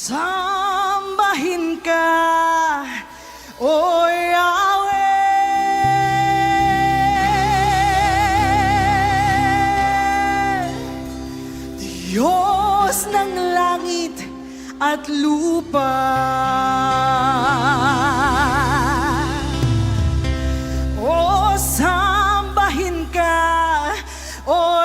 Sambahin ka, O Yahweh, Diyos ng langit at lupa. O sambahin ka, O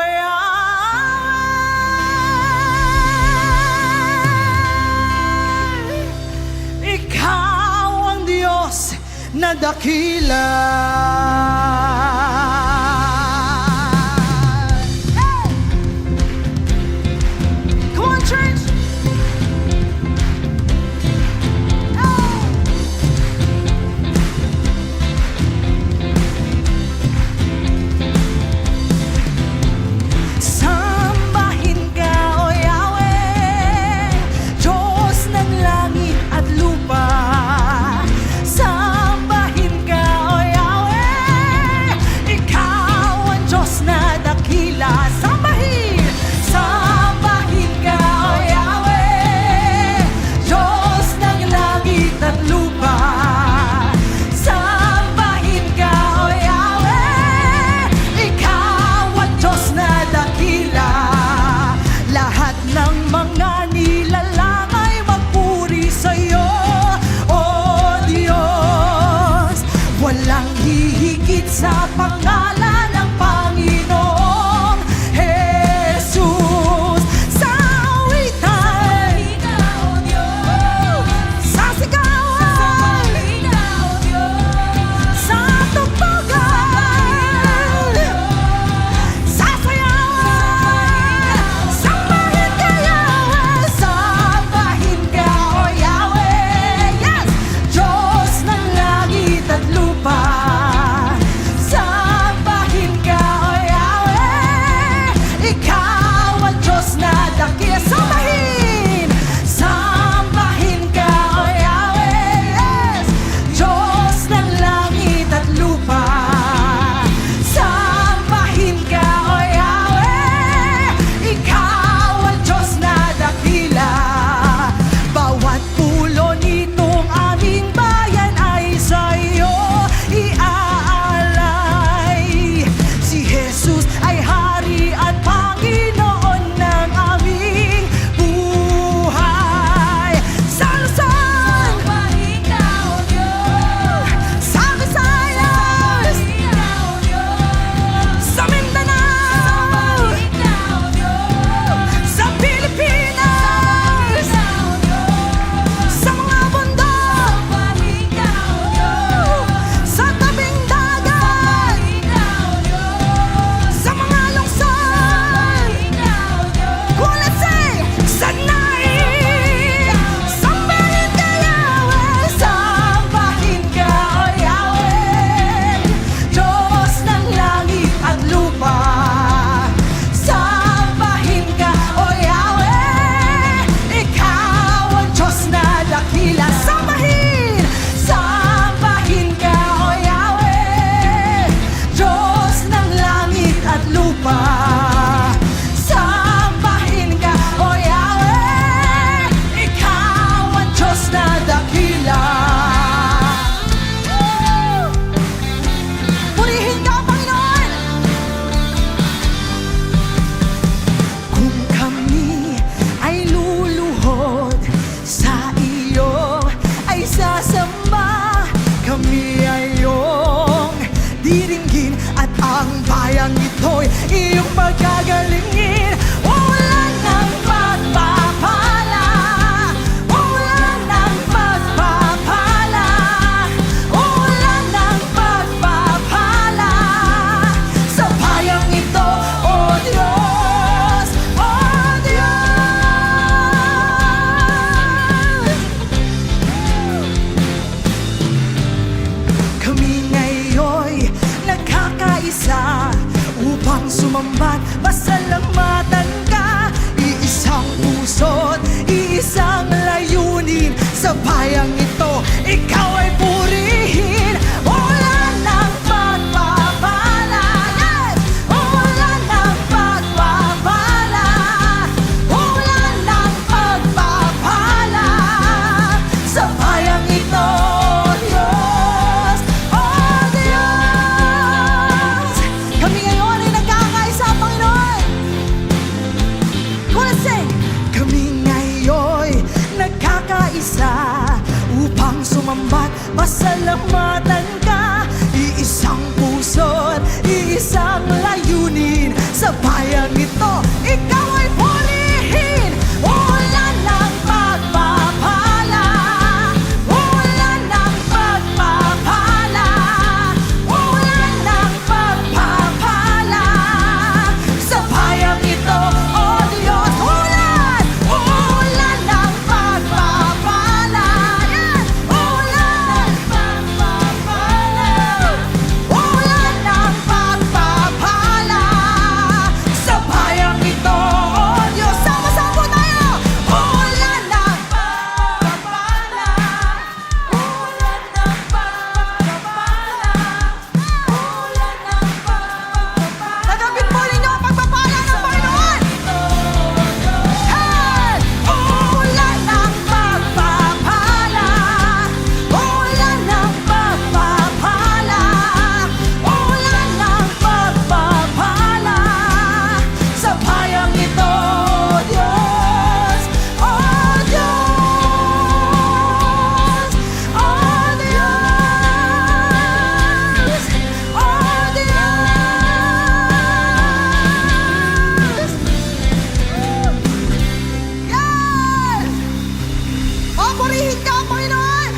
na dakila. Hey! Come on, church! Sambahin ka, O Yahweh, Diyos ng langit at lupa. Sambahin ka, O Yahweh, sumambat, pasalamatan ka. Iisang puso't iisang layunin. Sa bayang ito, ikaw ay purihin. Ulan ng pagpapala, yes! Ulan ng pagpapala, ulan ng pagpapala. Sa bayang ito, Diyos, oh Diyos. Kami ngayon ay nagkakaisa, Panginoon. Wanna sing? Kami ngayon nagkakaisa upang sumambat, pasalamatan ka. Iisang puso't iisang layunin. Sa bayang ito, ikaw ay purihin. Ulan ng pagpapala, ulan ng pagpapala, ulan ng pagpapala. Sa bayang ito, oh Diyos, ulan, ulan ng pagpapala, yes! Ulan ng pagpapala, ulan ng pagpapala. Sa bayang ito, oh Diyos, sama-sama tayo. Ulan ng pagpapala, ulan ng pagpapala, ulan ng pagpapala. Tanggapin po ninyo ang pagpapala ng Panginoon. Hey! Ulan ng pagpapala, ulan ng pagpapala, ulan ng pagpapala. Sa bayang ito, Diyos, oh Diyos, oh Diyos, oh Diyos. Yes! Papurihin ka, Panginoon!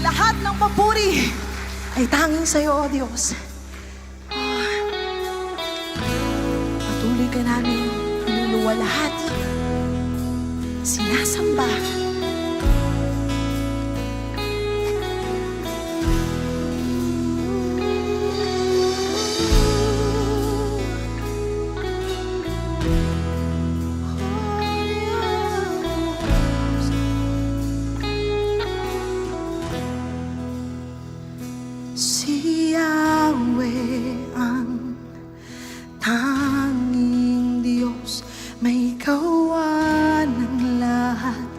Lahat ng papuri ay tanging sa'yo, O Diyos. Patuloy ka namin niluluwalhati, sinasamba. Si Yahweh ang tanging Diyos, may gawa ng lahat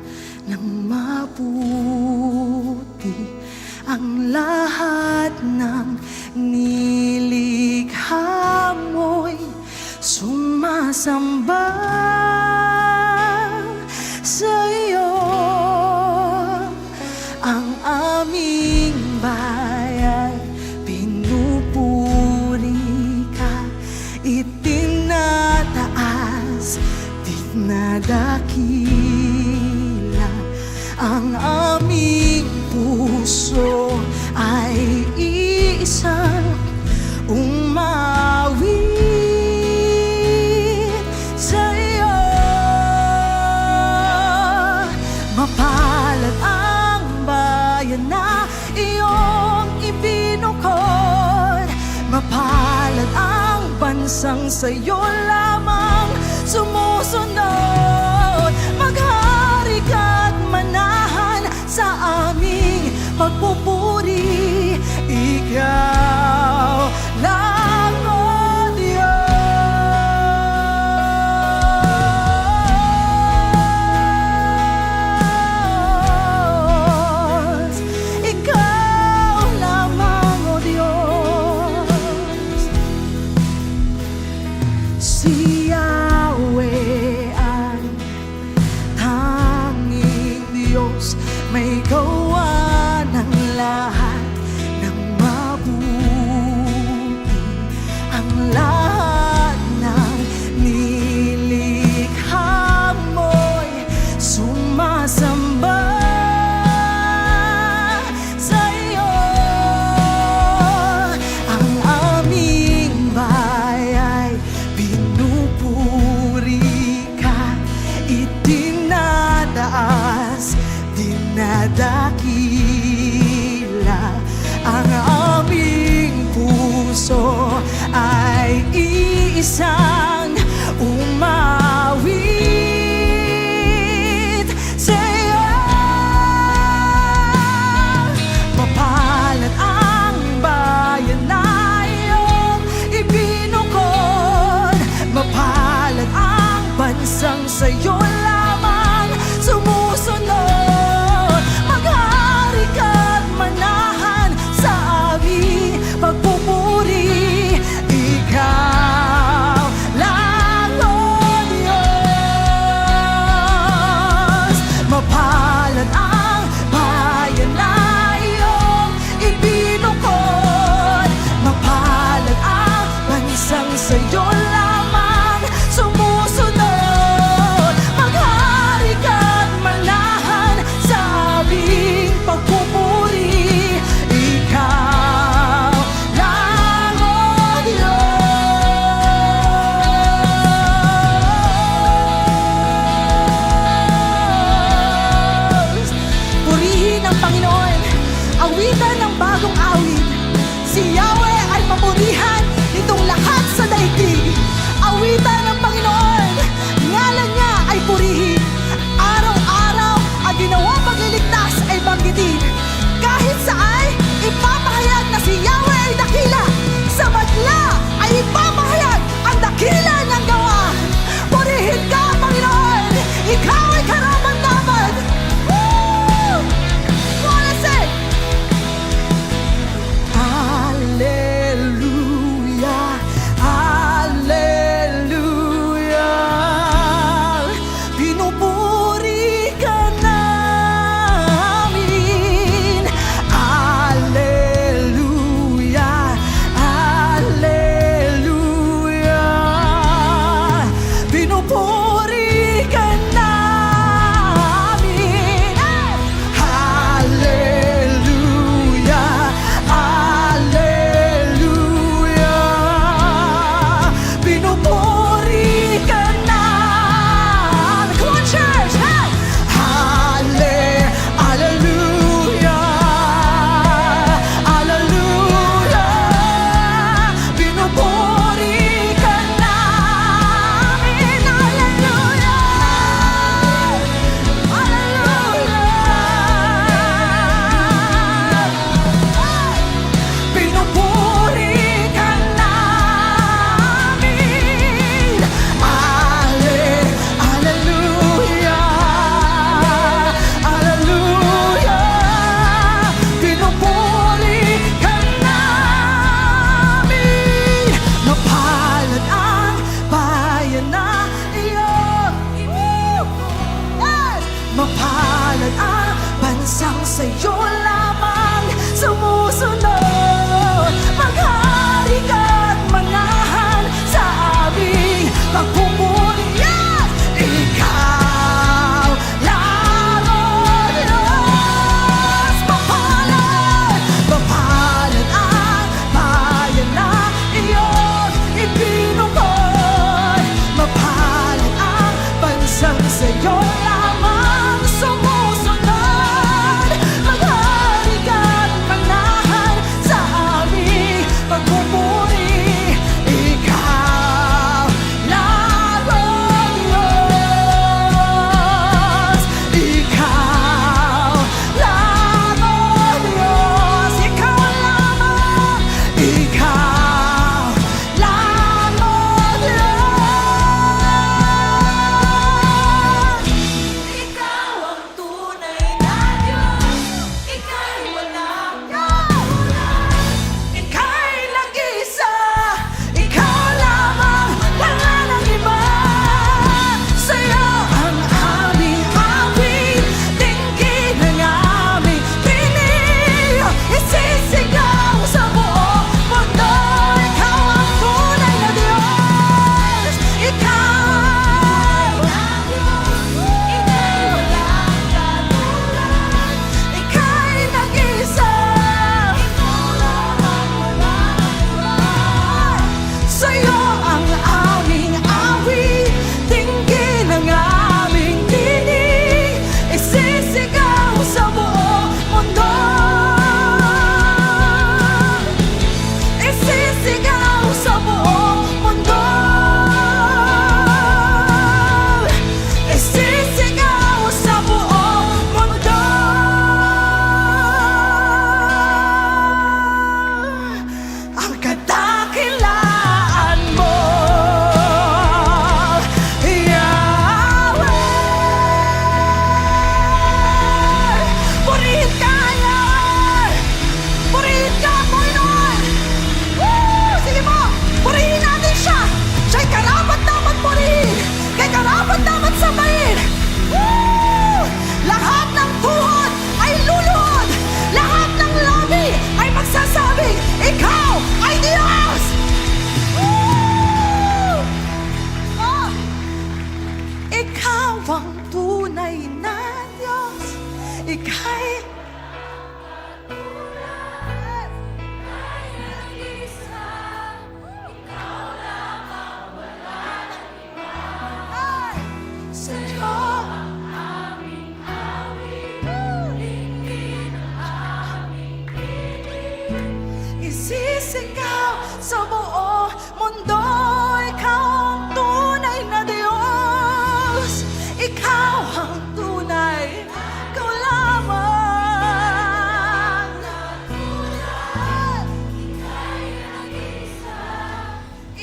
ng mabuti. Ang lahat ng nilikha mo'y sumasamba sa iyo. Ang aming bayan, pinupuri ka, itinataas, dinadakila. Ang aming puso ay isang umawit sa iyo. Mapalad ang bayan na iyong ibinukod. Mapalad ang bansang sa'yo lamang sumusunod. Maghari ka't manahan sa aming pagpupuri. Ikaw lang, O Diyos. Ikaw lamang, O Diyos. Si Yahweh ang tanging Diyos, may gawa ng lahat nag-iisang umawit sa'yo. Mapalad ang bayan na iyong ibinukod, mapalad ang bansang sa'yo lamang sumusunod. Maghari ka't manahan sa aming pagpupuri, ikaw lang, O Diyos. Mapalad ang bayan na iyong ibinukod, mapalad ang bansang sa'yo lamang sumusunod. Maghari ka't manahan sa aming pagpupuri, ikaw lang, O Diyos. Purihin ang Panginoon, awitan ng bagong awit. Si Yahweh ay papurihan nitong lahat sa daigdig. Awitan ng Panginoon, ngalan niya ay purihin. Araw-araw ang ginawang pagliligtas ay banggitin. Kahit saan, ipapahayag na si Yahweh ay dakila. Sa madla ay ipapahayag ang dakila ng gawa. Purihin ka, Panginoon, ikaw ay karaman-daman. Woo! Wanna sing? Hallelujah, hallelujah. Pinupuri ka namin. Hallelujah, hallelujah. Pinupuri ka namin. Hallelujah, hallelujah. Pinupuri ka namin. Come on, church! Hey! Hallelujah, hallelujah. Pinupuri ka namin. Hallelujah, hallelujah. Pinupuri ka namin. Hallelujah, hallelujah. Pinupuri ka namin. Mapalad ang bayan na iyon. Yes! Mapalad ang bansang sa'yo lamang sumusunod. Maghari ka't manahan sa aming pagpupuri. Yes! Ikaw lang, O Diyos. Mapalad, mapalad ang bayan na iyong ibinukod, mapalad ang bansang sa'yo lamang sumusunod. Maghari ka't manahan sa aming pagpupuri, ikaw lang, O Diyos. Ikaw lang, O Diyos. Ikaw lamang, ikaw lang, O Diyos. Ikaw ang tunay na Diyos, ika'y walang katulad. Ika'y nag-isa, ikaw lamang, wala nang iba. Sa'yo ang aming awit, dinggin ang aming tinig. Isisigaw sa buong mundo, ikaw ang tunay na Diyos. Ikaw ang Diyos, ika'y walang katulad. Ika'y nag-isa, ikaw lamang, wala nang iba. Sa'yo ang aming awit, dinggin ang aming tinig. Isisigaw sa buong mundo, isisigaw sa buong mundo.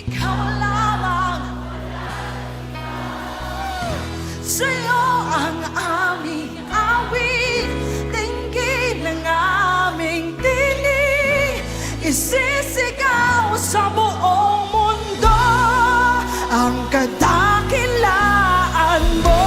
ikaw lamang. Sa'yo ang aming awit, tingin ng aming tinig, isisigaw sa buong mundo ang kadakilaan mo.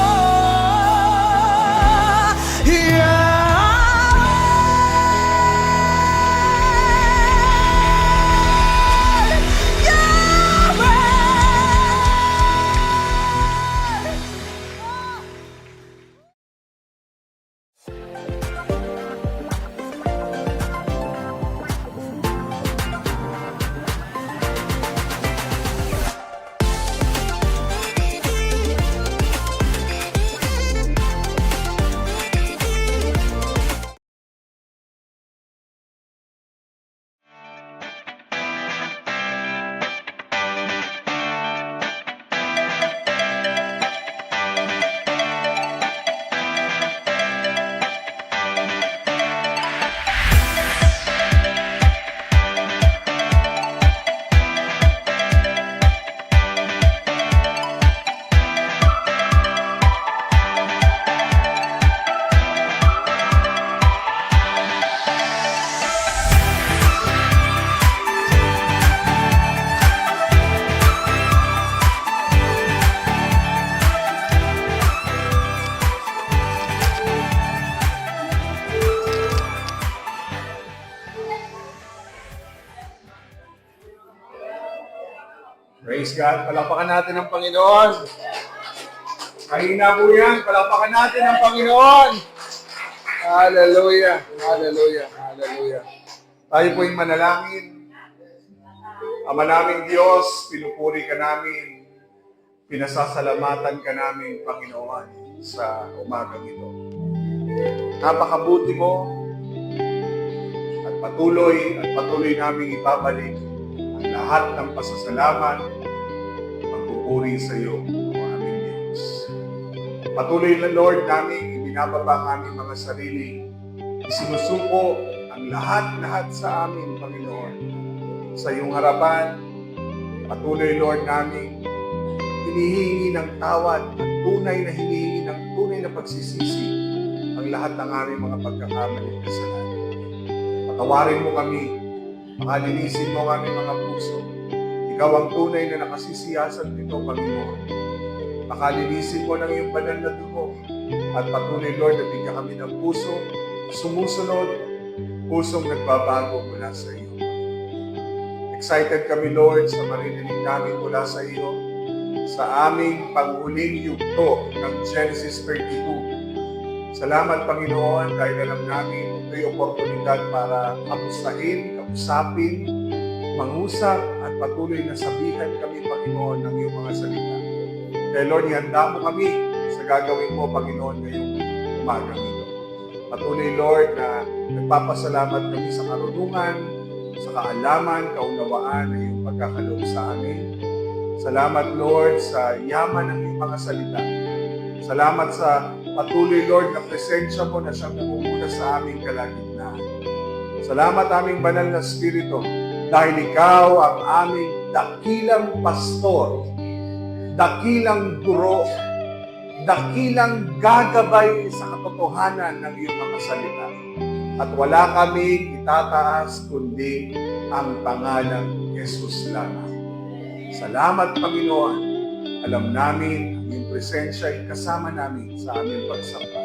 Praise God. Palakpakan natin ang Panginoon. Kahina po yan. Palakpakan natin ang Panginoon. Hallelujah. Hallelujah. Hallelujah. Tayo po'y manalangin. Ama naming Diyos, pinupuri ka namin. Pinasasalamatan ka namin, Panginoon, sa umagang ito. Napakabuti mo at patuloy naming ibabalik ang lahat ng pasasalamat, pagpupuri sa iyo, o aming Diyos. Patuloy na Lord namin, ibinababa ang aming mga sarili, isinusuko ang lahat sa amin, Panginoon, sa iyong harapan. Patuloy Lord namin, hinihingi ng tawad at hinihingi ng tunay na pagsisisi ang lahat ng aming mga pagkakamali at kasalanan. Patawarin mo kami, makalinisin mo ang aming mga puso. Ikaw ang tunay na nakasisiyasan nito, Panginoon. Makalinisin mo ng iyong banal na dugo at patuloy, Lord, na bigyan kami ng puso, sumusunod, pusong nagbabago mula sa iyo. Excited kami, Lord, sa maririnig namin mula sa iyo sa aming panghuling yugto ng Genesis 32. Salamat, Panginoon, dahil alam namin ito'y oportunidad para kausapin, mangusap, at patuloy na sabihan kami, Panginoon, ng iyong mga salita. Kaya Lord, ihanda mo kami sa gagawin mo, Panginoon, ngayong umagang ito. Patuloy, Lord, na nagpapasalamat kami sa karunungan, sa kaalaman, kaunawaan na iyong pagkakaloob sa amin. Salamat, Lord, sa yaman ng iyong mga salita. Salamat sa patuloy, Lord, na presensya mo na siyang namumuna sa aming kalagitnaan. Salamat, aming banal na Espiritu, dahil ikaw ang aming dakilang pastor, dakilang guro, dakilang gagabay sa katotohanan ng iyong mga salita. At wala kaming itataas kundi ang pangalang Jesus lamang. Salamat, Panginoon. Alam namin ang iyong presensya ay kasama namin sa aming pagsamba.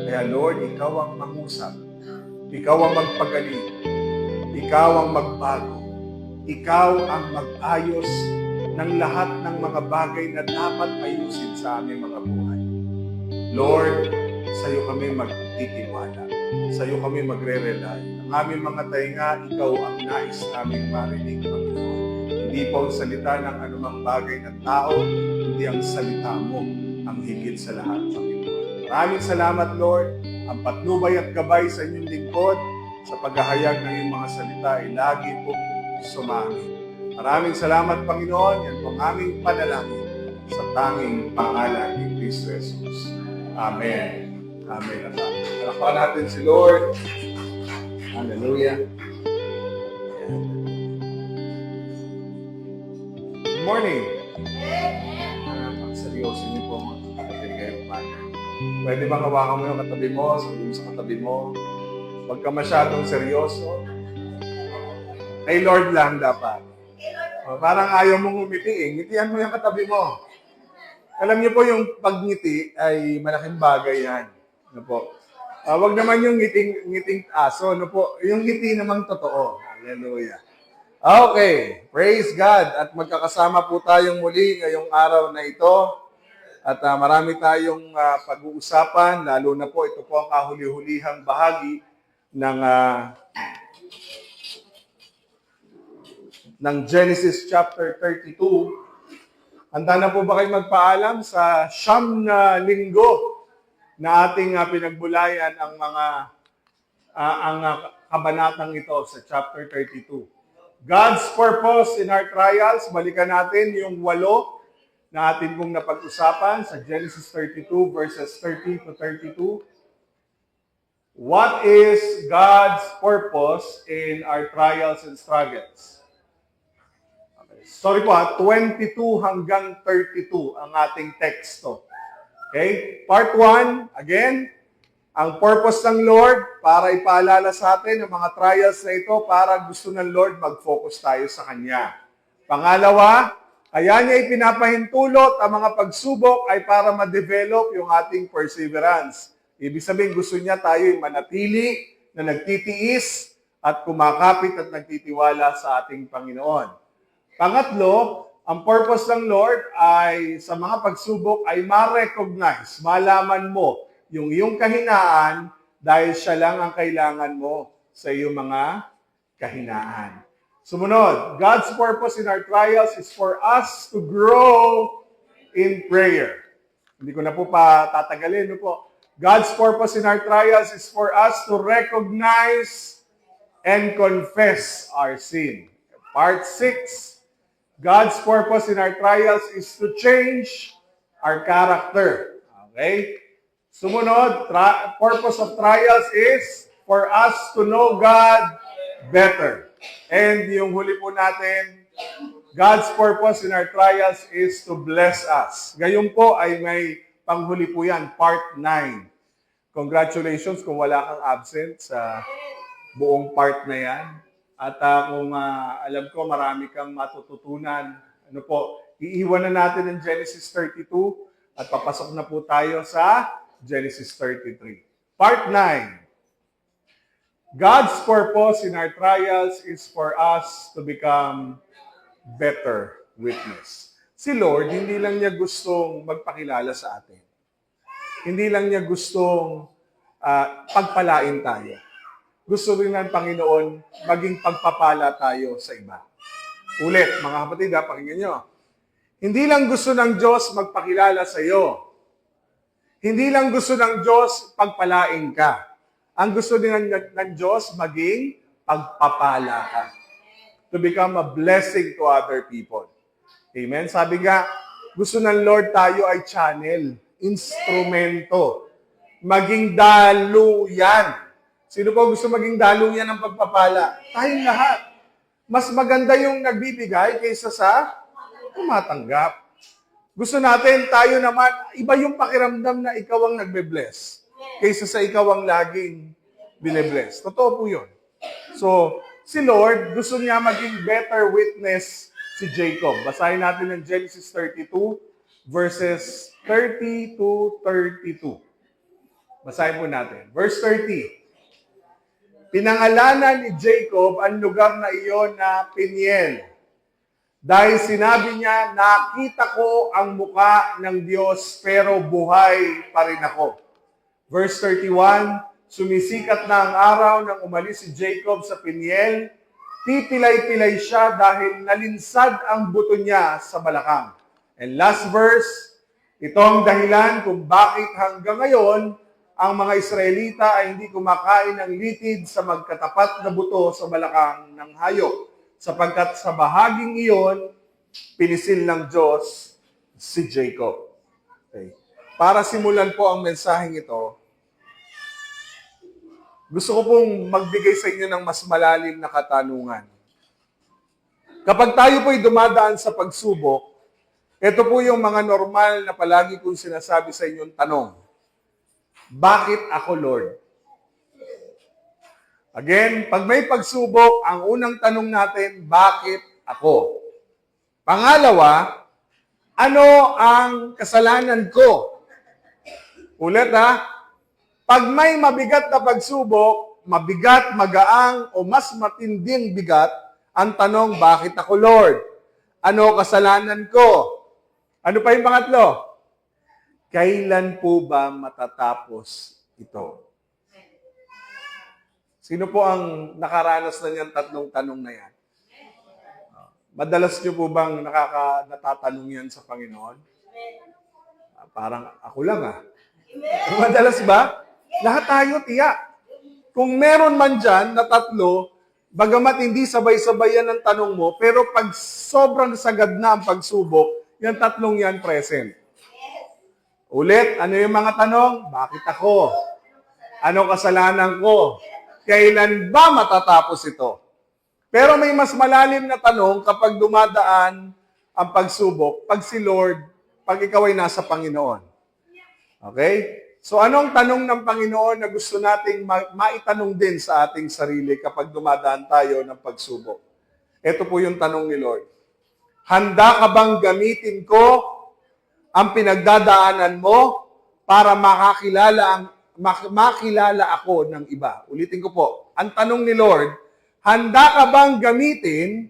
Kaya Lord, ikaw ang mangusap. Ikaw ang magpagaling. Ikaw ang magbago. Ikaw ang mag-ayos ng lahat ng mga bagay na dapat ayusin sa aming mga buhay. Lord, sa iyo kami magtitiwala. Sa iyo kami magre-rely. Ang aming mga tainga, ikaw ang nais naming marinig, Panginoon. Hindi po ang salita ng anumang bagay ng tao, kundi ang salita mo ang higit sa lahat, Panginoon. Maraming salamat, Lord. Ang patnubay at gabay sa inyong lingkod sa paghahayag ng iyong mga salita ay lagi pong sumamin. Maraming salamat, Panginoon. Yan po ang aming panalangin sa tanging pangalan ni Kristo Jesus. Amen. Amen. Palakpakan natin si Lord. Hallelujah. Good morning. Seryoso niyo po mga kapatid kayo umaga. Pwede bang hawakan mo yung katabi mo, sabihin sa katabi mo, huwag ka masyadong seryoso. Kay Lord lang dapat. O, parang ayaw mong umiti eh. Ngitian mo yung katabi mo. Alam niyo po yung pagngiti ay malaking bagay yan. Ano po? Wag naman yung ngiting aso. Ano po? Yung ngiti namang totoo. Hallelujah. Okay. Praise God. At magkakasama po tayong muli ngayong araw na ito. At marami tayong pag-uusapan. Lalo na po ito po ang kahuli-hulihang bahagi ng Genesis chapter 32. Handa na po ba kayo magpaalam sa siyam na linggo na ating pinagbulayan ang kabanatang ito sa chapter 32. God's purpose in our trials. Balikan natin yung 8 na atin pong napag-usapan sa Genesis 32 verses 30 to 32. What is God's purpose in our trials and struggles? Sorry po 22 hanggang 32 ang ating teksto. Okay? Part 1, again, ang purpose ng Lord para ipaalala sa atin ang mga trials na ito para gusto ng Lord mag-focus tayo sa Kanya. Pangalawa, kaya niya ipinapahintulot ang mga pagsubok ay para ma-develop yung ating perseverance. Ibig sabihin, gusto niya tayo manatili na nagtitiis at kumakapit at nagtitiwala sa ating Panginoon. Pangatlo, ang purpose ng Lord ay sa mga pagsubok ay ma-recognize, malaman mo yung iyong kahinaan dahil siya lang ang kailangan mo sa iyong mga kahinaan. Sumunod, God's purpose in our trials is for us to grow in prayer. Hindi ko na po tatagalin. No po? God's purpose in our trials is for us to recognize and confess our sin. Part 6, God's purpose in our trials is to change our character. Okay? Sumunod, purpose of trials is for us to know God better. And yung huli po natin, God's purpose in our trials is to bless us. Gayon po ay may panghuli po yan, part 9. Congratulations kung wala kang absent sa buong part na yan. At kung alam ko marami kang matututunan, ano po, iiwan na natin ang Genesis 32 at papasok na po tayo sa Genesis 33. Part 9. God's purpose in our trials is for us to become better witness. Si Lord, hindi lang niya gustong magpakilala sa atin. Hindi lang niya gustong pagpalain tayo. Gusto rin ng Panginoon maging pagpapala tayo sa iba. Ulit, mga kapatid, pakinggan nyo. Hindi lang gusto ng Diyos magpakilala sa iyo. Hindi lang gusto ng Diyos pagpalain ka. Ang gusto din ng Diyos maging pagpapala ka. To become a blessing to other people. Amen? Sabi nga, gusto ng Lord tayo ay channel, instrumento, maging daluyan. Sino po gusto maging daluyan ng pagpapala? Tayong lahat. Mas maganda yung nagbibigay kaysa sa tumatanggap. Gusto natin, tayo naman, iba yung pakiramdam na ikaw ang nagbe-bless kaysa sa ikaw ang laging bine-bless. Totoo po yun. So, si Lord, gusto niya maging better witness si Jacob. Basahin natin ng Genesis 32, verses 30 to 32. Basahin po natin. Verse 30. Pinangalanan ni Jacob ang lugar na iyon na Peniel. Dahil sinabi niya, nakita ko ang muka ng Diyos pero buhay pa rin ako. Verse 31, sumisikat na ang araw nang umalis si Jacob sa Peniel. Pipilay-pilay siya dahil nalinsad ang buto niya sa balakang. And last verse, ito ang dahilan kung bakit hanggang ngayon ang mga Israelita ay hindi kumakain ng litid sa magkatapat na buto sa balakang ng hayop. Sapagkat sa bahaging iyon, pinisil ng Diyos si Jacob. Okay. Para simulan po ang mensaheng ito, gusto ko pong magbigay sa inyo ng mas malalim na katanungan. Kapag tayo po'y dumadaan sa pagsubok, ito po yung mga normal na palagi kong sinasabi sa inyong tanong. Bakit ako, Lord? Again, pag may pagsubok, ang unang tanong natin, bakit ako? Pangalawa, ano ang kasalanan ko? Ulit ha, pag may mabigat na pagsubok, mabigat, magaang, o mas matinding bigat, ang tanong, bakit ako, Lord? Ano kasalanan ko? Ano pa yung pangatlo? Kailan po ba matatapos ito? Sino po ang nakaranas na niyan tatlong tanong na yan? Madalas niyo po bang natatanong yan sa Panginoon? Parang ako lang Madalas ba? Lahat tayo, tiyak. Kung meron man dyan na tatlo, bagamat hindi sabay-sabay yan ang tanong mo, pero pag sobrang sagad na ang pagsubok, yung tatlong yan present. Ulit, ano yung mga tanong? Bakit ako? Ano kasalanan ko? Kailan ba matatapos ito? Pero may mas malalim na tanong kapag dumadaan ang pagsubok, pag si Lord, pag ikaw ay nasa Panginoon. Okay? So anong tanong ng Panginoon na gusto nating maitanong din sa ating sarili kapag dumadaan tayo ng pagsubok? Ito po yung tanong ni Lord. Handa ka bang gamitin ko ang pinagdadaanan mo para makilala ako ng iba? Ulitin ko po. Ang tanong ni Lord, handa ka bang gamitin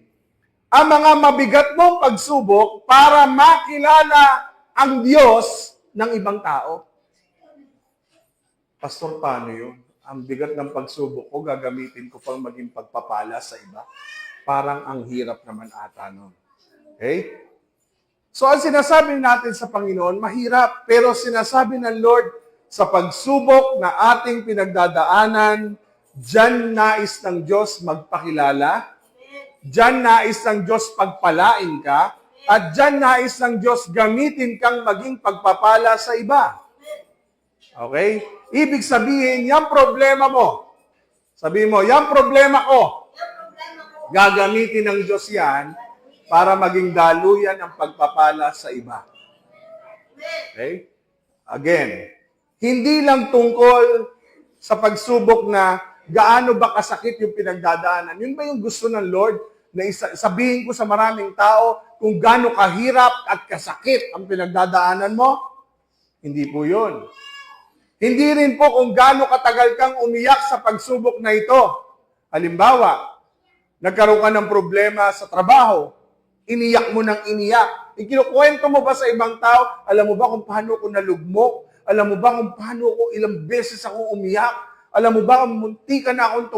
ang mga mabigat mong pagsubok para makilala ang Diyos ng ibang tao? Pastor, paano yun? Ang bigat ng pagsubok ko, gagamitin ko pang maging pagpapala sa iba. Parang ang hirap naman ata nun. Okay? So, ang sinasabi natin sa Panginoon, mahirap. Pero sinasabi ng Lord, sa pagsubok na ating pinagdadaanan, diyan nais ng Diyos magpakilala, diyan nais ng Diyos pagpalain ka, at diyan nais ng Diyos gamitin kang maging pagpapala sa iba. Okay? Ibig sabihin, yung problema mo. Sabihin mo, yung problema ko. Gagamitin ng Diyos yan para maging daluyan ang pagpapala sa iba. Okay? Again, hindi lang tungkol sa pagsubok na gaano ba kasakit yung pinagdadaanan. Yun ba yung gusto ng Lord na sabihin ko sa maraming tao kung gaano kahirap at kasakit ang pinagdadaanan mo? Hindi po yun. Hindi rin po kung gaano katagal kang umiyak sa pagsubok na ito. Halimbawa, nagkaroon ka ng problema sa trabaho, iniyak mo ng iniyak. Ikinukwento mo ba sa ibang tao, alam mo ba kung paano ko nalugmok? Alam mo ba kung paano ko ilang beses ako umiyak? Alam mo ba kung munti ka na akong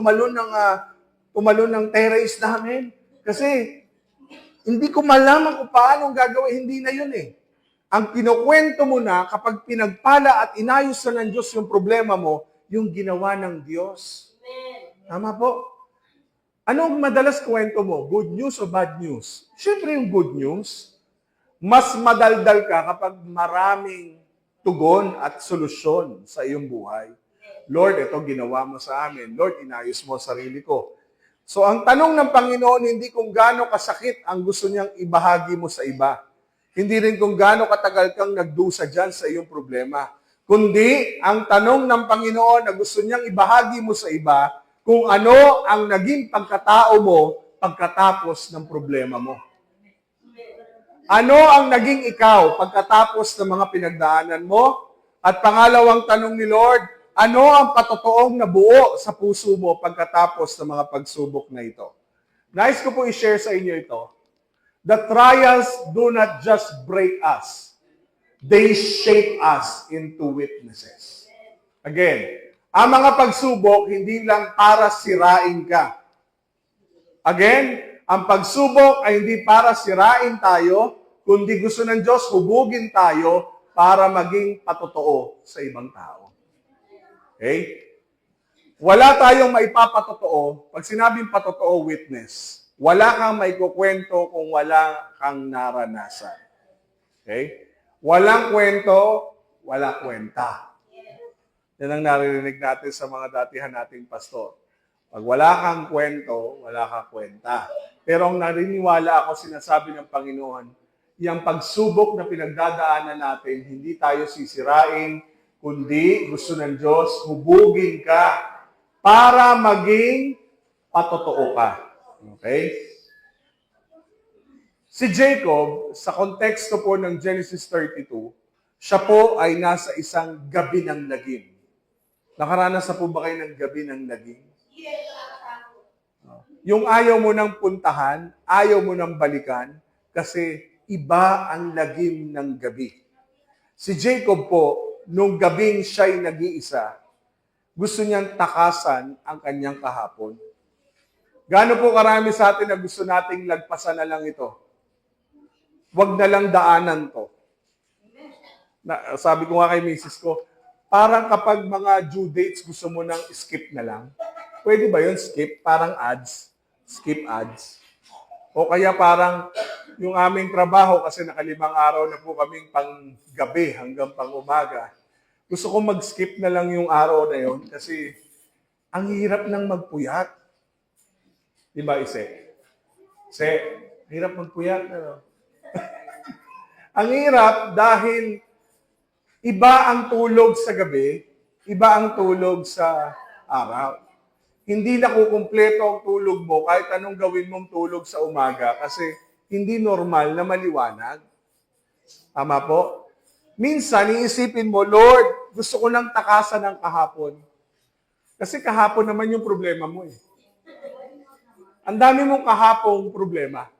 tumalon ng terrace namin? Kasi hindi ko malaman kung paano gagawin. Hindi na yun Ang kinukwento mo na kapag pinagpala at inayos na ng Diyos yung problema mo, yung ginawa ng Diyos. Tama po? Anong madalas kwento mo? Good news o bad news? Siyempre yung good news. Mas madaldal ka kapag maraming tugon at solusyon sa iyong buhay. Lord, ito ginawa mo sa amin. Lord, inayos mo sarili ko. So ang tanong ng Panginoon, hindi kung gaano kasakit ang gusto niyang ibahagi mo sa iba. Hindi rin kung gaano katagal kang nagdusa dyan sa iyong problema. Kundi, ang tanong ng Panginoon na gusto niyang ibahagi mo sa iba, kung ano ang naging pagkatao mo pagkatapos ng problema mo. Ano ang naging ikaw pagkatapos ng mga pinagdaanan mo? At pangalawang tanong ni Lord, ano ang patotoong nabuo sa puso mo pagkatapos ng mga pagsubok na ito? Nais ko po i-share sa inyo ito. The trials do not just break us. They shape us into witnesses. Again, ang mga pagsubok hindi lang para sirain ka. Again, ang pagsubok ay hindi para sirain tayo, kundi gusto ng Diyos hubugin tayo para maging patotoo sa ibang tao. Okay? Wala tayong maipapatotoo. Pag sinabing patotoo, witness. Wala kang maikukwento kung wala kang naranasan. Okay? Walang kwento, wala kwenta. Yan ang naririnig natin sa mga datihan nating pastor. Pag wala kang kwento, wala kang kwenta. Pero ang nariniwala ako, sinasabi ng Panginoon, yung pagsubok na pinagdadaanan natin, hindi tayo sisirain, kundi gusto ng Diyos, hubugin ka para maging patotoo ka. Okay? Si Jacob, sa konteksto po ng Genesis 32, siya po ay nasa isang gabi ng lagim. Nakaranas na po ba kayo ng gabi ng lagim? Yung ayaw mo nang puntahan, ayaw mo nang balikan, kasi iba ang lagim ng gabi. Si Jacob po, nung gabing siya'y nag-iisa, gusto niyang takasan ang kanyang kahapon. Gaano po karami sa atin na gusto nating lagpasan na lang ito? Huwag na lang daanan to. Sabi ko nga kay misis ko, parang kapag mga due dates gusto mo nang skip na lang. Pwede ba yun skip? Parang ads. Skip ads. O kaya parang yung aming trabaho, kasi nakalimang araw na po kaming pang gabi hanggang pang umaga. Gusto ko mag-skip na lang yung araw na yun kasi ang hirap nang magpuyat. Diba, Ise? Ise, hirap magpuyat. Ano? Ang hirap dahil iba ang tulog sa gabi, iba ang tulog sa araw. Hindi nakukumpleto ang tulog mo kahit anong gawin mong tulog sa umaga kasi hindi normal na maliwanag. Tama po? Minsan, iisipin mo, Lord, gusto ko nang takasan ng kahapon. Kasi kahapon naman yung problema mo eh. Ang dami mong kahapong problema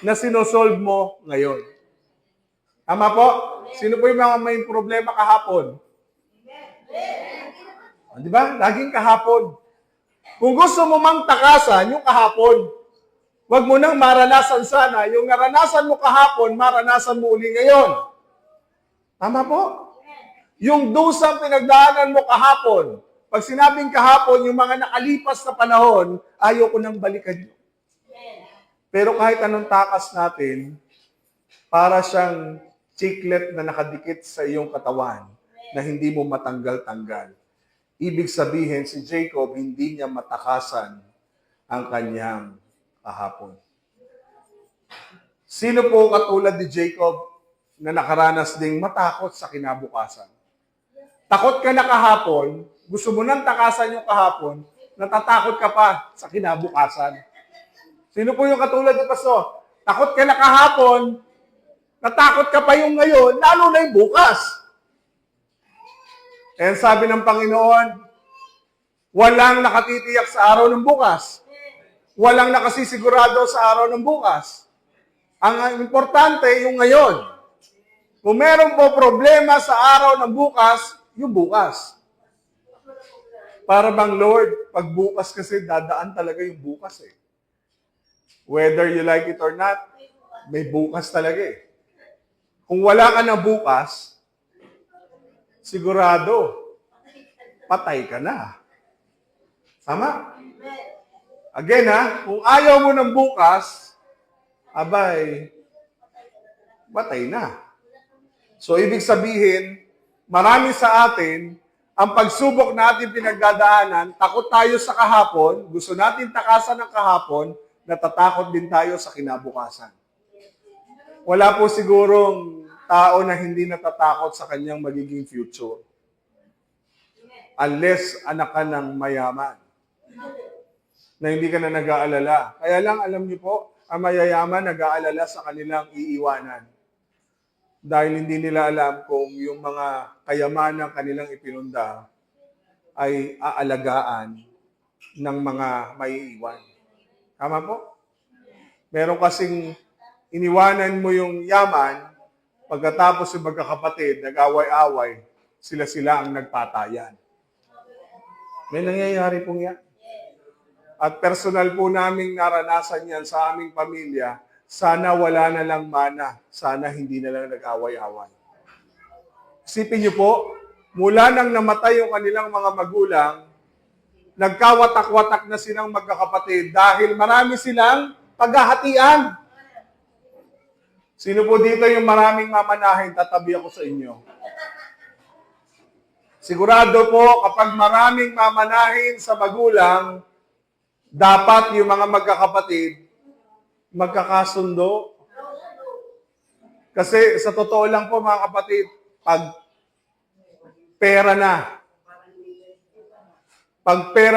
na sinosolve mo ngayon. Tama po? Sino po yung mga may problema kahapon? Di ba? Laging kahapon. Kung gusto mo mang takasan, yung kahapon. Huwag mo nang maranasan sana. Yung naranasan mo kahapon, maranasan mo uli ngayon. Tama po? Yung dusang pinagdaanan mo kahapon, pag sinabing kahapon, yung mga nakalipas na panahon, ayaw ko nang balikan yun. Pero kahit anong takas natin, para siyang chiclet na nakadikit sa iyong katawan na hindi mo matanggal-tanggal. Ibig sabihin, si Jacob, hindi niya matakasan ang kanyang kahapon. Sino po katulad ni Jacob na nakaranas ding matakot sa kinabukasan? Takot ka na kahapon, gusto mo nang takasan yung kahapon, natatakot ka pa sa kinabukasan. Sino po yung katulad ni Pastor? Takot ka na kahapon, natakot ka pa yung ngayon, lalo na yung bukas. And sabi ng Panginoon, walang nakatitiyak sa araw ng bukas. Walang nakasisigurado sa araw ng bukas. Ang importante yung ngayon. Kung meron po problema sa araw ng bukas, yung bukas. Para bang Lord, pag bukas kasi dadaan talaga yung bukas eh. Whether you like it or not, may bukas talaga eh. Kung wala ka na bukas, sigurado, patay ka na. Tama? Again kung ayaw mo ng bukas, abay, patay na. So, ibig sabihin, marami sa atin, ang pagsubok natin pinagdadaanan, takot tayo sa kahapon, gusto natin takasan ng kahapon, natatakot din tayo sa kinabukasan. Wala po sigurong tao na hindi natatakot sa kanyang magiging future. Unless anak ka ng mayaman. Na hindi ka na nag-aalala. Kaya lang, alam niyo po, ang mayayaman nag-aalala sa kanilang iiwanan. Dahil hindi nila alam kung yung mga kayamanang kanilang ipinunda ay aalagaan ng mga maiiwan. Tama po? Meron kasing iniwanan mo yung yaman, pagkatapos yung magkakapatid, nag-away-away, sila-sila ang nagpatayan. May nangyayari pong yan. At personal po naming naranasan yan sa aming pamilya, sana wala na lang mana, sana hindi na lang nag-away-away. Isipin niyo po, mula nang namatay yung kanilang mga magulang, nagkawatak-watak na silang magkakapatid dahil marami silang paghahatian. Sino po dito yung maraming mamanahin? Tatabi ako sa inyo. Sigurado po, kapag maraming mamanahin sa magulang, dapat yung mga magkakapatid, magkakasundo. Kasi sa totoo lang po mga kapatid, pag pera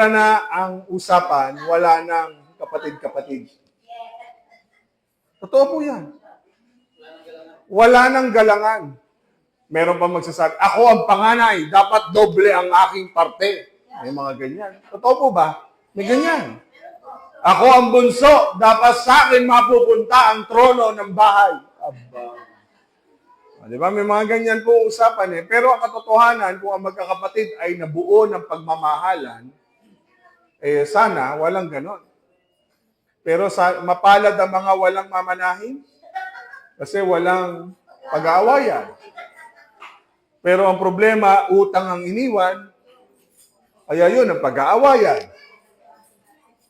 na ang usapan, wala nang kapatid-kapatid. Totoo po yan. Wala nang galangan. Meron pa magsasabi, ako ang panganay, dapat doble ang aking parte. May mga ganyan. Totoo po ba? May ganyan. Ako ang bunso, dapat sa akin mapupunta ang trono ng bahay. Aba. Di ba? May mga ganyan po usapan eh. Pero ang katotohanan, kung ang magkakapatid ay nabuo ng pagmamahalan, eh sana walang ganon. Pero mapalad ang mga walang mamanahin kasi walang pag-aawayan. Pero ang problema, utang ang iniwan, kaya yun ang pag-aawayan.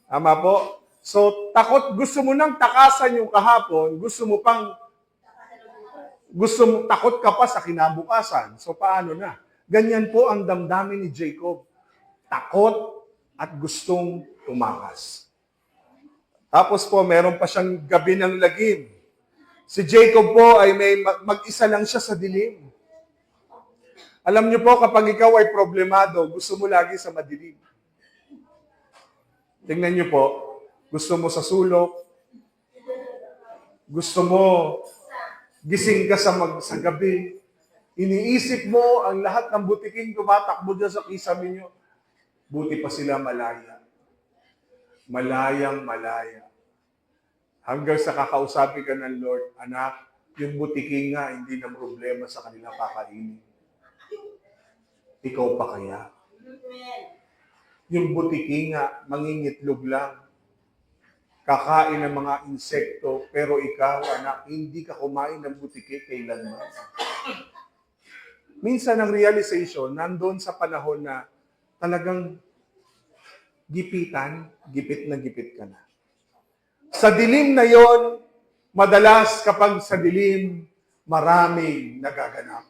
Tama po? So, gusto mo nang takasan yung kahapon, takot ka pa sa kinabukasan. So, paano na? Ganyan po ang damdamin ni Jacob. Takot at gustong tumakas. Tapos po, meron pa siyang gabi ng lagim. Si Jacob po ay mag-isa lang siya sa dilim. Alam niyo po, kapag ikaw ay problemado, gusto mo lagi sa madilim. Tingnan niyo po, gusto mo sa sulok, gusto mo gising ka sa gabi, iniisip mo ang lahat ng butiking tumatakbo dyan sa kisame niyo, buti pa sila malaya. Malayang malaya. Hanggang sa kakausapin ka ng Lord, anak, yung butiking nga, hindi na problema sa kanilang kakainin. Ikaw pa kaya? Yung butiki nga, mangingitlog lang. Kakain ng mga insekto, pero ikaw, anak, hindi ka kumain ng butiki kailanman. Minsan ang realization, nandun sa panahon na talagang gipit na gipit ka na. Sa dilim na yon, madalas kapag sa dilim, maraming nagaganap.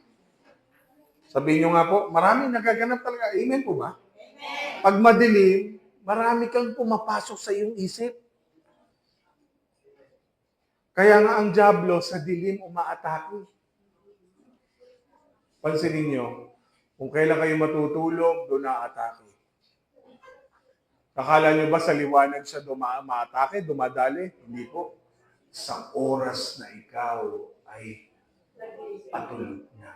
Sabihin nyo nga po, maraming nagaganap talaga. Amen po ba? Amen. Pag madilim, marami kang pumapasok sa iyong isip. Kaya nga ang dyablo sa dilim umaatake. Pansinin nyo, kung kailan kayo matutulog, doon naatake. Akala nyo ba sa liwanag siya umaatake, dumadali? Hindi po. Sa oras na ikaw ay patulog na.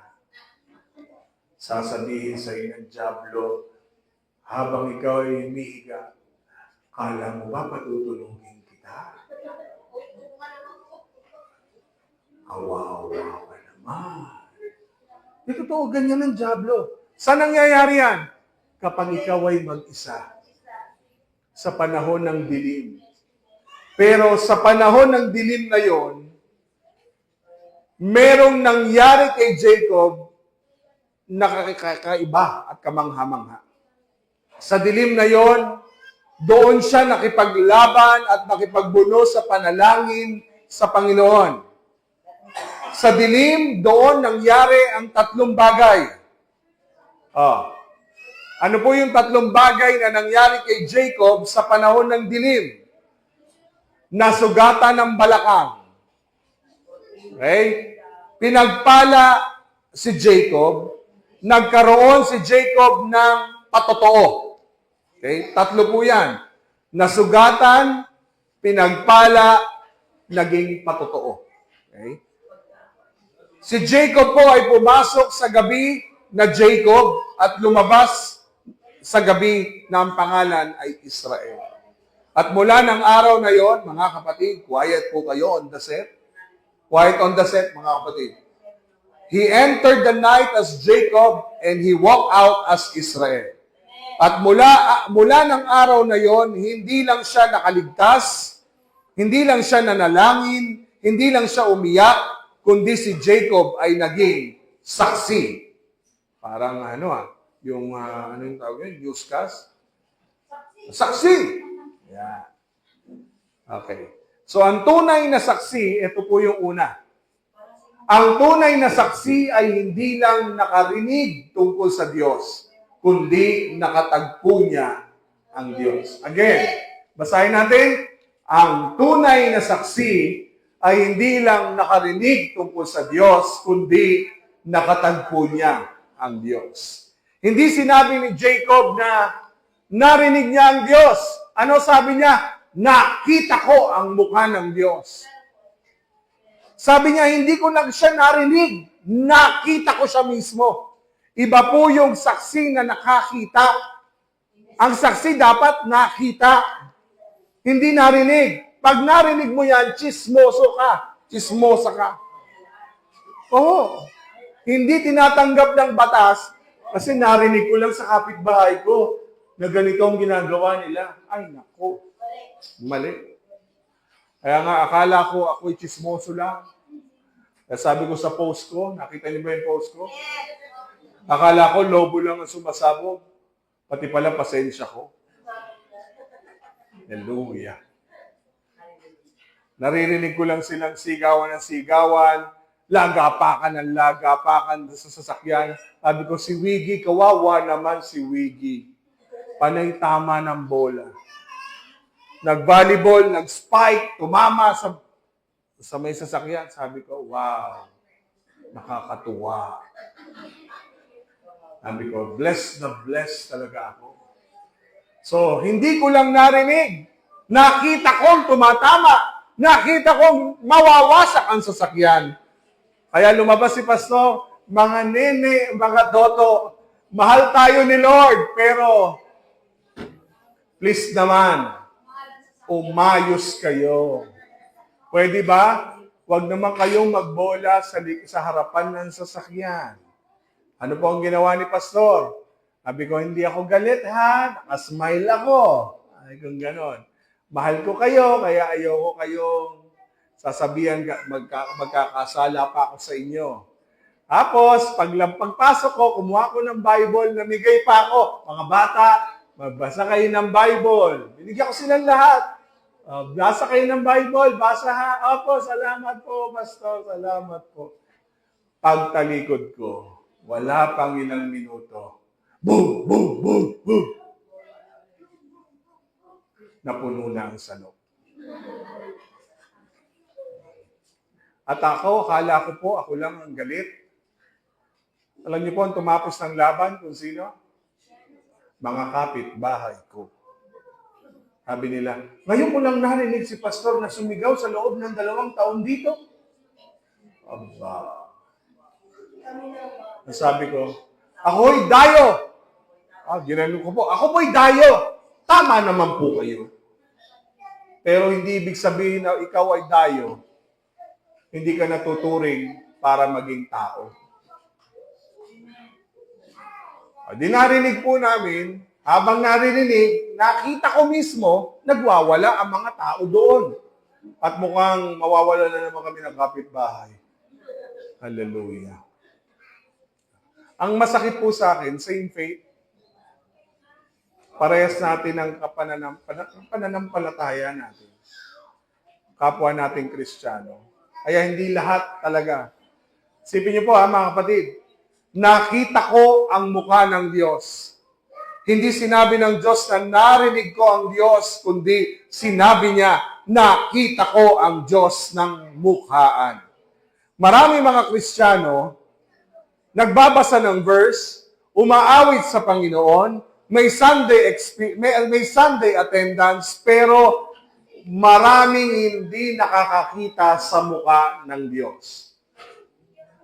Sasabihin sa iyo ng dyablo, habang ikaw ay humihiga, kala mo ba patutulungin kita? Awa-awa ka naman. Di totoo, ganyan ang dyablo. Saan nangyayari yan? Kapag ikaw ay mag-isa sa panahon ng dilim. Pero sa panahon ng dilim na yon, merong nangyari kay Jacob na kakaiba at kamangha-mangha. Sa dilim na yon, doon siya nakipaglaban at nakipagbuno sa panalangin sa Panginoon. Sa dilim, doon nangyari ang tatlong bagay. Ano po yung tatlong bagay na nangyari kay Jacob sa panahon ng dilim? Nasugatan ng balakang. Okay? Pinagpala si Jacob, nagkaroon si Jacob ng patotoo. Okay? Tatlo po yan. Nasugatan, pinagpala, naging patotoo. Okay? Si Jacob po ay pumasok sa gabi na Jacob at lumabas sa gabi na ang pangalan ay Israel. At mula ng araw na yon, mga kapatid, quiet po kayo on the set. Quiet on the set, mga kapatid. He entered the night as Jacob and he walked out as Israel. At mula ng araw na yon, hindi lang siya nakaligtas, hindi lang siya nanalangin, hindi lang siya umiyak, kundi si Jacob ay naging saksi. Parang yung anong tawag yun? Newscast? Saksi! Yeah. Okay. So, ang tunay na saksi, ito po yung una. Ang tunay na saksi ay hindi lang nakarinig tungkol sa Diyos, kundi nakatagpo niya ang Diyos. Again, basahin natin. Ang tunay na saksi ay hindi lang nakarinig tungkol sa Diyos, kundi nakatagpo niya ang Diyos. Hindi sinabi ni Jacob na narinig niya ang Diyos. Ano sabi niya? Nakita ko ang mukha ng Diyos. Sabi niya, hindi ko lang siya narinig. Nakita ko siya mismo. Iba po yung saksi na nakakita. Ang saksi dapat nakita. Hindi narinig. Pag narinig mo yan, chismoso ka. Chismosa ka. Oo. Hindi tinatanggap ng batas kasi narinig ko lang sa kapitbahay ko na ganito ang ginagawa nila. Ay, nako. Mali. Kaya nga, akala ko ako'y chismoso lang. Kaya sabi ko sa post ko, nakita niyo ba yung post ko? Akala ko, lobo lang ang sumasabog. Pati pala, pasensya ko. Hallelujah. Naririnig ko lang silang sigawan ng sigawan, lagapakan ng lagapakan sa sasakyan. Sabi ko, si Wiggy, kawawa naman si Wiggy. Panay tama ng bola. Nag-volleyball, nag-spike, tumama sa may sasakyan. Sabi ko, wow, nakakatuwa. Sabi ko, blessed na blessed talaga ako. So, hindi ko lang narinig. Nakita kong tumatama. Nakita kong mawawasak ang sasakyan. Kaya lumabas si Pastor, mga nene, mga toto, mahal tayo ni Lord, pero please naman, umayos kayo. Pwede ba? Huwag naman kayong magbola sa harapan ng sasakyan. Ano po ang ginawa ni Pastor? Sabi ko, hindi ako galit ha. Nakasmile ako. Ay, kung ganon. Mahal ko kayo, kaya ayoko kayong sasabihan, magkakasala pa ako sa inyo. Tapos, pagpasok ko, kumuha ko ng Bible, namigay pa ako. Mga bata, magbasa kayo ng Bible. Binigyan ko silang lahat. Basa kayo ng Bible, basa ha. Opo, salamat po, Pastor, salamat po. Pagtalikod ko, wala pang ilang minuto. Boom, boom, boom, boom. Napuno na ang salok. At ako, akala ko po, ako lang ang galit. Alam niyo po, ang tumapos ng laban kung sino? Mga kapitbahay ko. Sabi nila, ngayon ko lang narinig si Pastor na sumigaw sa loob ng 2 taon dito. Aba. Sabi ko, ako'y dayo. Ginano ko po, ako po'y dayo. Tama naman po kayo. Pero hindi ibig sabihin na ikaw ay dayo. Hindi ka natuturing para maging tao. Di narinig po namin, habang narinig, nakita ko mismo, nagwawala ang mga tao doon. At mukhang mawawala na naman kami ng kapitbahay. Hallelujah. Ang masakit po sa akin, same faith, parehas natin ang pananampalataya natin. Kapwa nating Kristiyano. Kaya hindi lahat talaga. Sipin niyo po mga kapatid, nakita ko ang mukha ng Diyos. Hindi sinabi ng Diyos na narinig ko ang Diyos, kundi sinabi niya, nakita ko ang Diyos ng mukhaan. Marami mga Kristiyano, nagbabasa ng verse, umaawit sa Panginoon, may Sunday attendance, pero maraming hindi nakakakita sa mukha ng Diyos.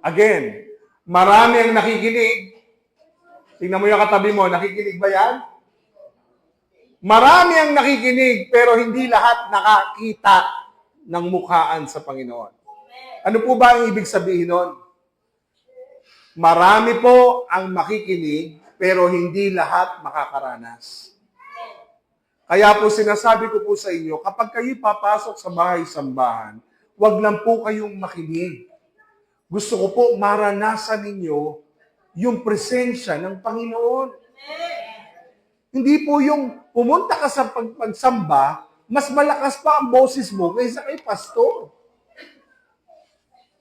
Again, marami ang nakikinig. Tingnan mo yung katabi mo, nakikinig ba yan? Marami ang nakikinig, pero hindi lahat nakakita ng mukhaan sa Panginoon. Ano po ba ang ibig sabihin nun? Marami po ang makikinig, pero hindi lahat makakaranas. Kaya po sinasabi ko po sa inyo, kapag kayo papasok sa bahay-sambahan, wag lang po kayong makinig. Gusto ko po maranasan ninyo yung presensya ng Panginoon. Hindi po yung pumunta ka sa pagsamba, mas malakas pa ang boses mo kaysa kay pastor.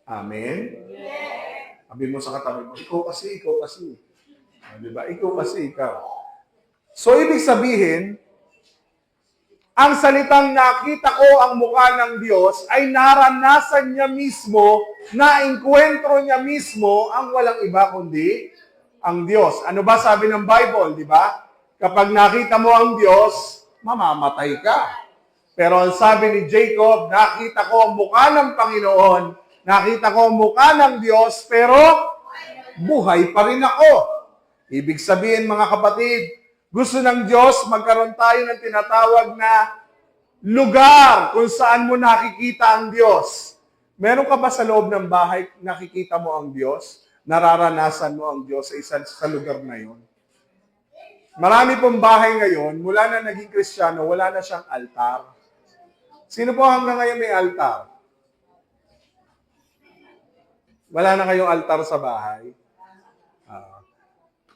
Amen? Sabi mo sa katabi mo, ikaw kasi. Diba? Ikaw kasi, ikaw. So, ibig sabihin, Ang salitang nakita ko ang mukha ng Diyos ay naranasan niya mismo, na-enkwentro niya mismo ang walang iba kundi ang Diyos. Ano ba sabi ng Bible, di ba? Kapag nakita mo ang Diyos, mamamatay ka. Pero ang sabi ni Jacob, nakita ko ang mukha ng Panginoon, nakita ko ang mukha ng Diyos, pero buhay pa rin ako. Ibig sabihin, mga kapatid, gusto ng Diyos magkaroon tayo ng tinatawag na lugar kung saan mo nakikita ang Diyos. Meron ka ba sa loob ng bahay nakikita mo ang Diyos? Nararanasan mo ang Diyos sa lugar na yun? Marami pong bahay ngayon, mula na naging Kristiyano, wala na siyang altar. Sino po hanggang ngayon may altar? Wala na kayong altar sa bahay?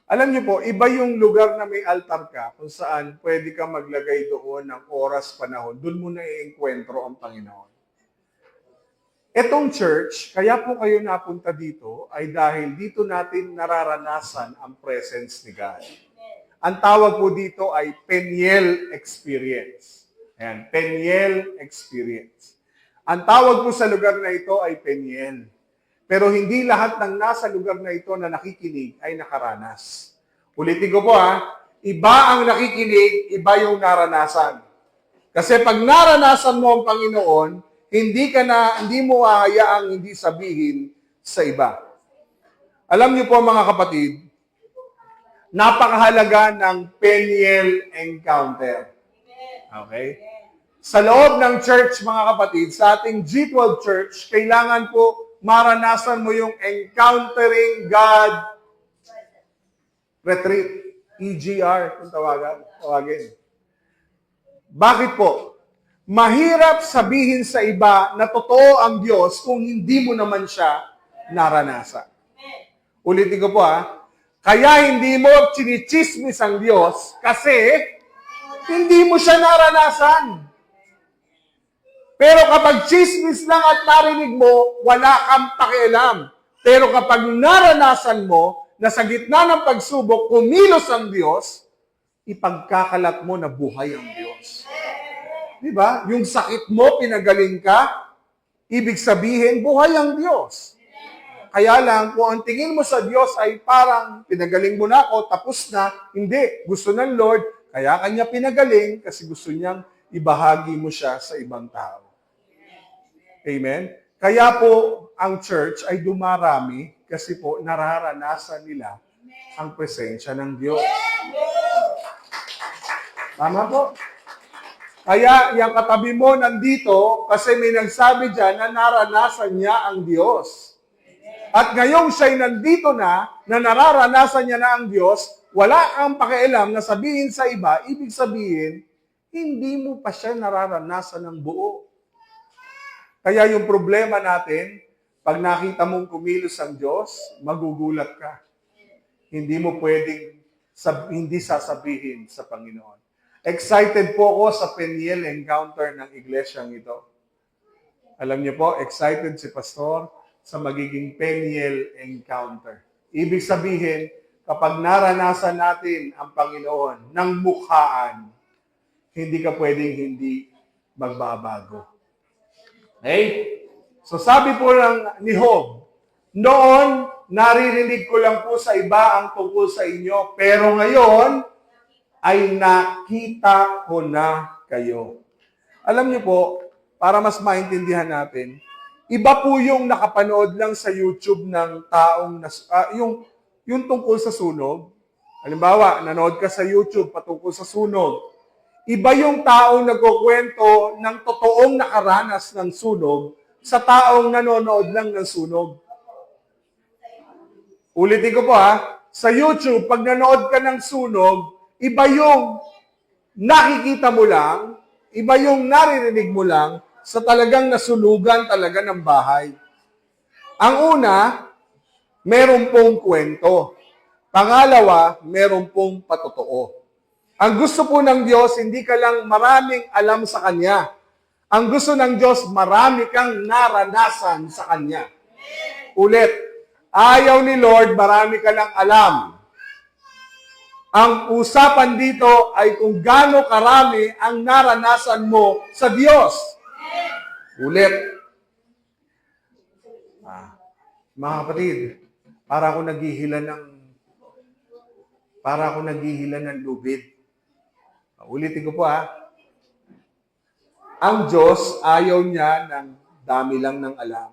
Alam niyo po, iba yung lugar na may altar ka kung saan pwede ka maglagay doon ng oras, panahon. Doon mo na i-enkwentro ang Panginoon. Etong church, kaya po kayo napunta dito, ay dahil dito natin nararanasan ang presence ni God. Ang tawag po dito ay Peniel Experience. Ayan, Peniel Experience. Ang tawag po sa lugar na ito ay Peniel. Pero hindi lahat ng nasa lugar na ito na nakikinig ay nakaranas. Ulitin ko po iba ang nakikinig, iba yung naranasan. Kasi pag naranasan mo ang Panginoon, hindi mo hahayaang hindi sabihin sa iba. Alam niyo po mga kapatid, napakahalaga ng Peniel encounter. Okay? Sa loob ng church mga kapatid, sa ating G12 Church, kailangan po maranasan mo yung Encountering God Retreat. EGR, kung tawagin. Bakit po? Mahirap sabihin sa iba na totoo ang Diyos kung hindi mo naman siya naranasan. Ulitin ko po kaya hindi mo chinichismis ang Diyos kasi hindi mo siya naranasan. Pero kapag chismis lang at narinig mo, wala kang pakialam. Pero kapag naranasan mo na sa gitna ng pagsubok, kumilos ang Diyos, ipagkakalat mo na buhay ang Diyos. Di ba? Yung sakit mo, pinagaling ka, ibig sabihin, buhay ang Diyos. Kaya lang, kung ang tingin mo sa Diyos ay parang pinagaling mo na ako, tapos na, hindi. Gusto ng Lord, kaya kanya pinagaling kasi gusto niyang ibahagi mo siya sa ibang tao. Amen? Kaya po, ang church ay dumarami kasi po nararanasan nila ang presensya ng Diyos. Tama po? Kaya yung katabi mo nandito kasi may nagsabi dyan na naranasan niya ang Diyos. At ngayong siya'y nandito na nararanasan niya na ang Diyos, wala kang pakialam na sabihin sa iba, ibig sabihin, hindi mo pa siya nararanasan ng buo. Kaya yung problema natin, pag nakita mong kumilos ang Diyos, magugulat ka. Hindi mo pwedeng hindi sasabihin sa Panginoon. Excited po ako sa Peniel encounter ng iglesyang ito. Alam niyo po, excited si Pastor sa magiging Peniel encounter. Ibig sabihin, kapag naranasan natin ang Panginoon ng mukhaan, hindi ka pwedeng hindi magbabago. Okay? So sabi po ni Job, noon, naririnig ko lang po sa iba ang tungkol sa inyo, pero ngayon, ay nakita ko na kayo. Alam niyo po, para mas maintindihan natin, iba po yung nakapanood lang sa YouTube ng taong, yung tungkol sa sunog. Halimbawa, nanood ka sa YouTube patungkol sa sunog. Iba yung taong nagkukwento ng totoong nakaranas ng sunog sa taong nanonood lang ng sunog. Ulitin ko po sa YouTube, pag nanood ka ng sunog, iba yung nakikita mo lang, iba yung naririnig mo lang sa talagang nasunugan talaga ng bahay. Ang una, meron pong kwento. Pangalawa, meron pong patotoo. Ang gusto po ng Diyos, hindi ka lang maraming alam sa Kanya. Ang gusto ng Diyos, marami kang naranasan sa Kanya. Ulit, ayaw ni Lord, marami ka lang alam. Ang usapan dito ay kung gaano karami ang naranasan mo sa Diyos. Ulit. Mga kapatid, para ako naghihila ng lubid. Ulitin ko po Ang Diyos, ayaw niya ng dami lang ng alam.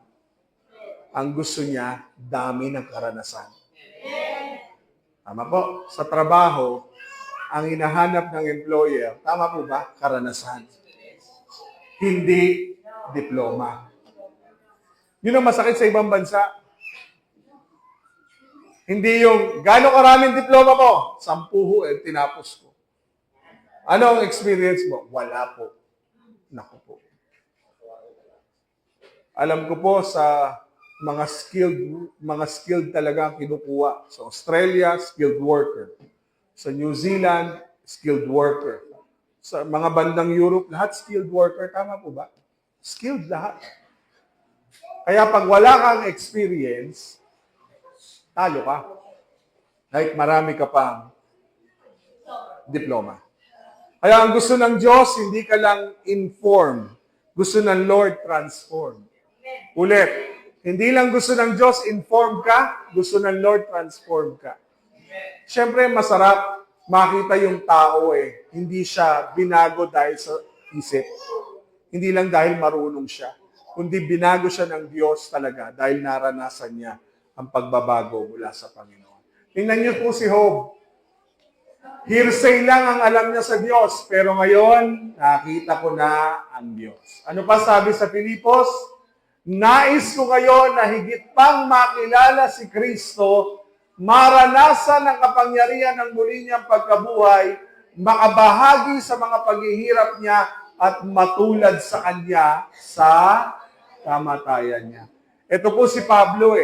Ang gusto niya, dami ng karanasan. Tama po. Sa trabaho, ang hinahanap ng employer, tama po ba? Karanasan. Hindi diploma. Yun ang masakit sa ibang bansa. Hindi yung, gano'ng karaming diploma mo? 10 tinapos ko. Ano ang experience mo? Wala po. Naku po. Alam ko po sa mga skilled talaga ang kinukuha. Sa Australia, skilled worker. Sa New Zealand, skilled worker. Sa mga bandang Europe, lahat skilled worker. Tama po ba? Skilled lahat. Kaya pag wala kang experience, talo ka. Kahit marami ka pang diploma. Kaya ang gusto ng Diyos, hindi ka lang inform. Gusto ng Lord, transform. Ulit, hindi lang gusto ng Diyos, inform ka. Gusto ng Lord, transform ka. Siyempre, masarap makita yung tao Hindi siya binago dahil sa isip. Hindi lang dahil marunong siya. Kundi binago siya ng Diyos talaga dahil naranasan niya ang pagbabago mula sa Panginoon. Tingnan niyo po si Job. Hearsay lang ang alam niya sa Diyos, pero ngayon, nakita ko na ang Diyos. Ano pa sabi sa Filipos? Nais ko ngayon na higit pang makilala si Kristo, maranasan ang kapangyarihan ng muli niyang pagkabuhay, makabahagi sa mga paghihirap niya, at matulad sa Kanya sa kamatayan niya. Ito po si Pablo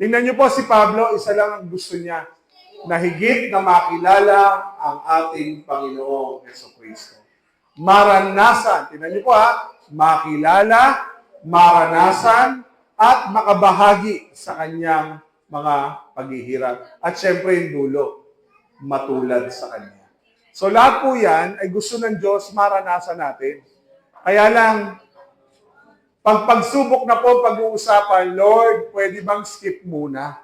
Tingnan niyo po si Pablo, isa lang ang gusto niya, na higit na makilala ang ating Panginoong Jesucristo. Maranasan, tingnan niyo po makilala, maranasan, at makabahagi sa kanyang mga paghihirap. At syempre yung dulo, matulad sa Kanya. So lahat po yan ay gusto ng Diyos maranasan natin. Kaya lang, pag pagsubok na po pag-uusapan, Lord, pwede bang skip muna?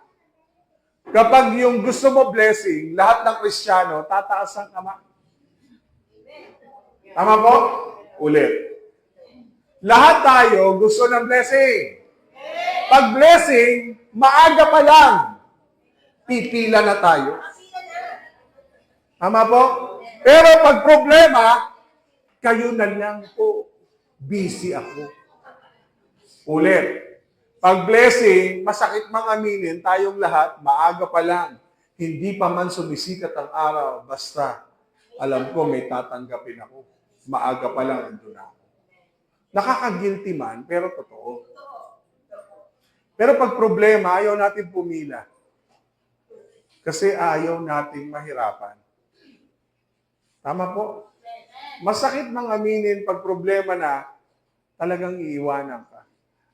Kapag yung gusto mo blessing, lahat ng Kristiyano, tataas ang kamay. Tama po? Ulit. Lahat tayo gusto ng blessing. Pag blessing, maaga pa lang, pipila na tayo. Tama po? Pero pag problema, kayo na lang po, busy ako. Ulit. Pag blessing, masakit mang aminin, tayong lahat, maaga pa lang. Hindi pa man sumisikat ang araw, basta alam ko may tatanggapin ako. Maaga pa lang, andun ako. Nakaka-guilty man, pero totoo. Pero pag problema, ayaw natin pumila. Kasi ayaw nating mahirapan. Tama po? Masakit mang aminin pag problema na, talagang iiwanan ka.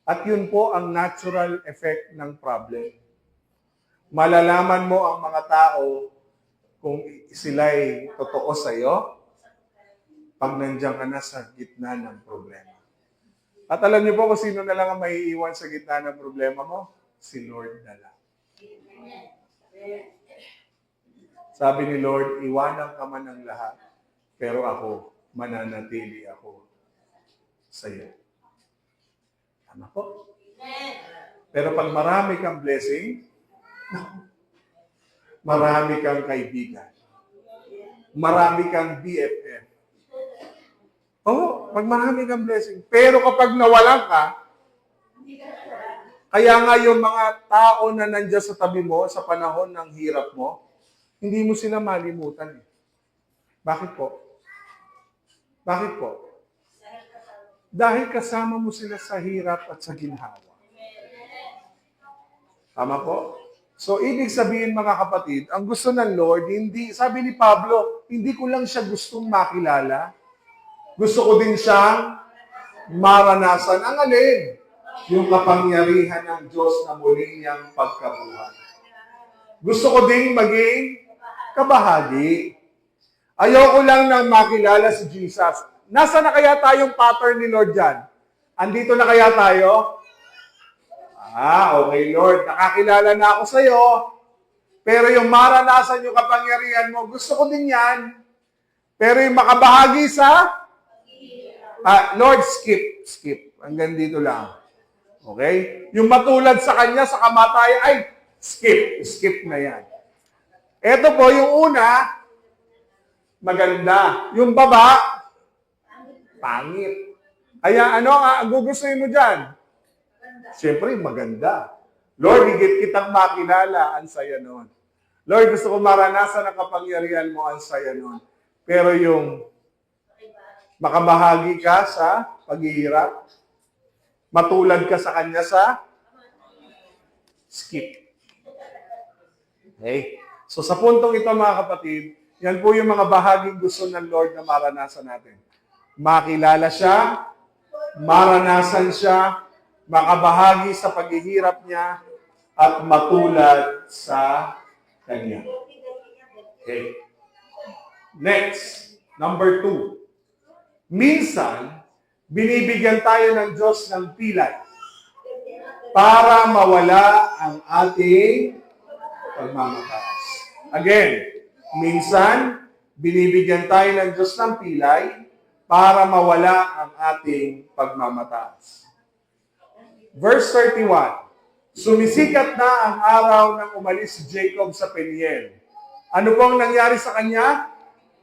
At yun po ang natural effect ng problem. Malalaman mo ang mga tao kung sila'y totoo sa'yo pag nandiyan ka na sa gitna ng problema. At alam niyo po kung sino na lang ang maiiwan sa gitna ng problema mo? Si Lord na lang. Sabi ni Lord, iwanan ka man ng lahat, pero ako, mananatili ako sa iyo. Tama po. Pero pag marami kang blessing, marami kang kaibigan, marami kang BFF. Oo, pag marami kang blessing. Pero kapag nawalan ka, kaya nga yung mga tao na nandiyan sa tabi mo, sa panahon ng hirap mo, hindi mo sila malimutan. Bakit po? Bakit po? Dahil kasama mo sila sa hirap at sa ginhawa. Tama po? So, ibig sabihin mga kapatid, ang gusto ng Lord, hindi, sabi ni Pablo, hindi ko lang siya gustong makilala. Gusto ko din siyang maranasan. Ang alin? Yung kapangyarihan ng Diyos na muli niyang pagkabuhay. Gusto ko ding maging kabahagi. Ayoko lang nang makilala si Jesus. Nasa na kaya tayong pattern ni Lord dyan? Andito na kaya tayo? Okay Lord, nakakilala na ako sa'yo. Pero yung maranasan yung kapangyarihan mo, gusto ko din yan. Pero yung makabahagi sa... Lord, skip. Hanggang dito lang. Okay? Yung matulad sa kanya, sa kamatayan, skip na yan. Ito po, yung una, maganda. Yung baba, pangit. Kaya ang gugustuhin mo dyan? Siyempre, maganda. Lord, higit kitang makilala, ang saya nun. Lord, gusto ko maranasan ang kapangyarihan mo, ang saya nun. Pero yung makabahagi ka sa paghihirap, matulad ka sa kanya sa skip. Okay? So sa puntong ito mga kapatid, yan po yung mga bahaging gusto ng Lord na maranasan natin. Makilala siya, maranasan siya, makabahagi sa paghihirap niya, at matulad sa kanya. Okay. Next, number 2. Minsan, binibigyan tayo ng Diyos ng pilay para mawala ang ating pagmamataas. Again, minsan, binibigyan tayo ng Diyos ng pilay para mawala ang ating pagmamataas. Verse 31, sumisikat na ang araw nang umalis si Jacob sa Peniel. Ano pong nangyari sa kanya?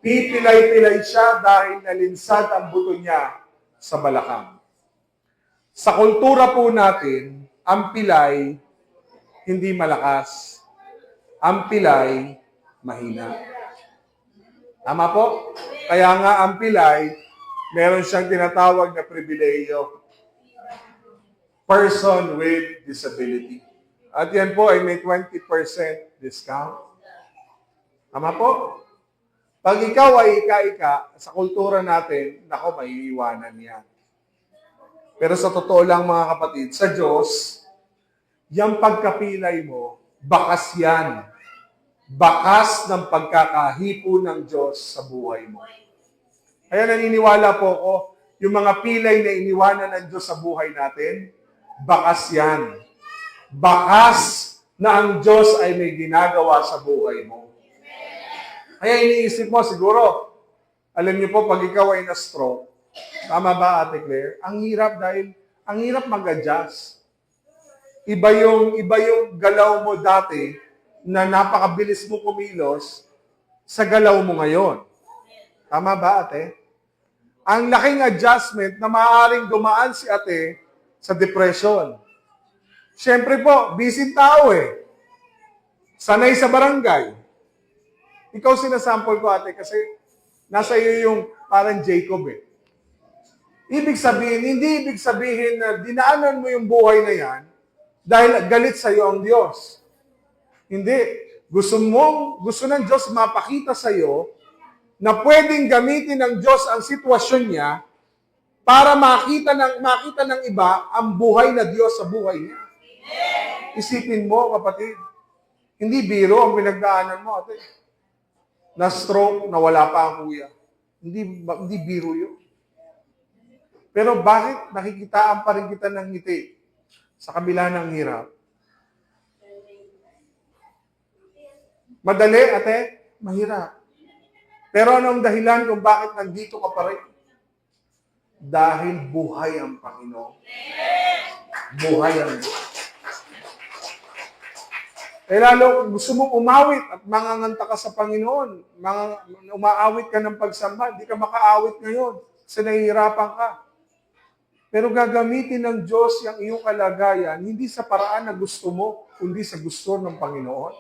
Pipilay-pilay siya dahil nalinsad ang buto niya sa balakang. Sa kultura po natin, ang pilay hindi malakas. Ang pilay mahina. Tama po? Kaya nga ang pilay, meron siyang tinatawag na pribileyo. Person with disability. At yan po ay may 20% discount. Tama po? Pag ikaw ay ika-ika, sa kultura natin, nako, maiiwanan yan. Pero sa totoo lang mga kapatid, sa Diyos, yung pagkapilay mo, bakas yan. Bakas ng pagkakahipo ng Diyos sa buhay mo. Kaya naniniwala po ako, yung mga pilay na iniwanan ng Diyos sa buhay natin, bakas yan. Bakas na ang Diyos ay may ginagawa sa buhay mo. Kaya iniisip mo, siguro, alam niyo po, pag ikaw ay na-stroke, tama ba, Ate Claire? Ang hirap mag-adjust. Iba yung galaw mo dati na napakabilis mo kumilos sa galaw mo ngayon. Tama ba, Ate? Ang laking adjustment na maaaring dumaan si Ate sa depression. Siyempre po, busy tao eh. Sanay sa barangay. Ikaw sinasample ko, Ate, kasi nasa iyo yung parang Jacob eh. Hindi ibig sabihin na dinaanan mo yung buhay na yan dahil galit sa iyo ang Diyos. Hindi. Gusto ng Diyos mapakita sa iyo na pwedeng gamitin ng Diyos ang sitwasyon niya para makita ng iba ang buhay na Diyos sa buhay niya. Isipin mo, kapatid, hindi biro ang pinagdaanan mo, Ate. Na-stroke, nawala pa ang kuya. Hindi biro yun. Pero bakit nakikitaan pa rin kita ng ngiti sa kabila ng hirap? Madali, Ate? Mahirap. Pero anong dahilan kung bakit nandito ka pa rin? Dahil buhay ang Panginoon. Buhay ang Diyos. Eh lalo, gusto mong umawit at manganganta ka sa Panginoon. Umaawit ka ng pagsamba, hindi ka makaawit ngayon kasi nahihirapan ka. Pero gagamitin ng Diyos yung iyong kalagayan, hindi sa paraan na gusto mo, kundi sa gusto ng Panginoon.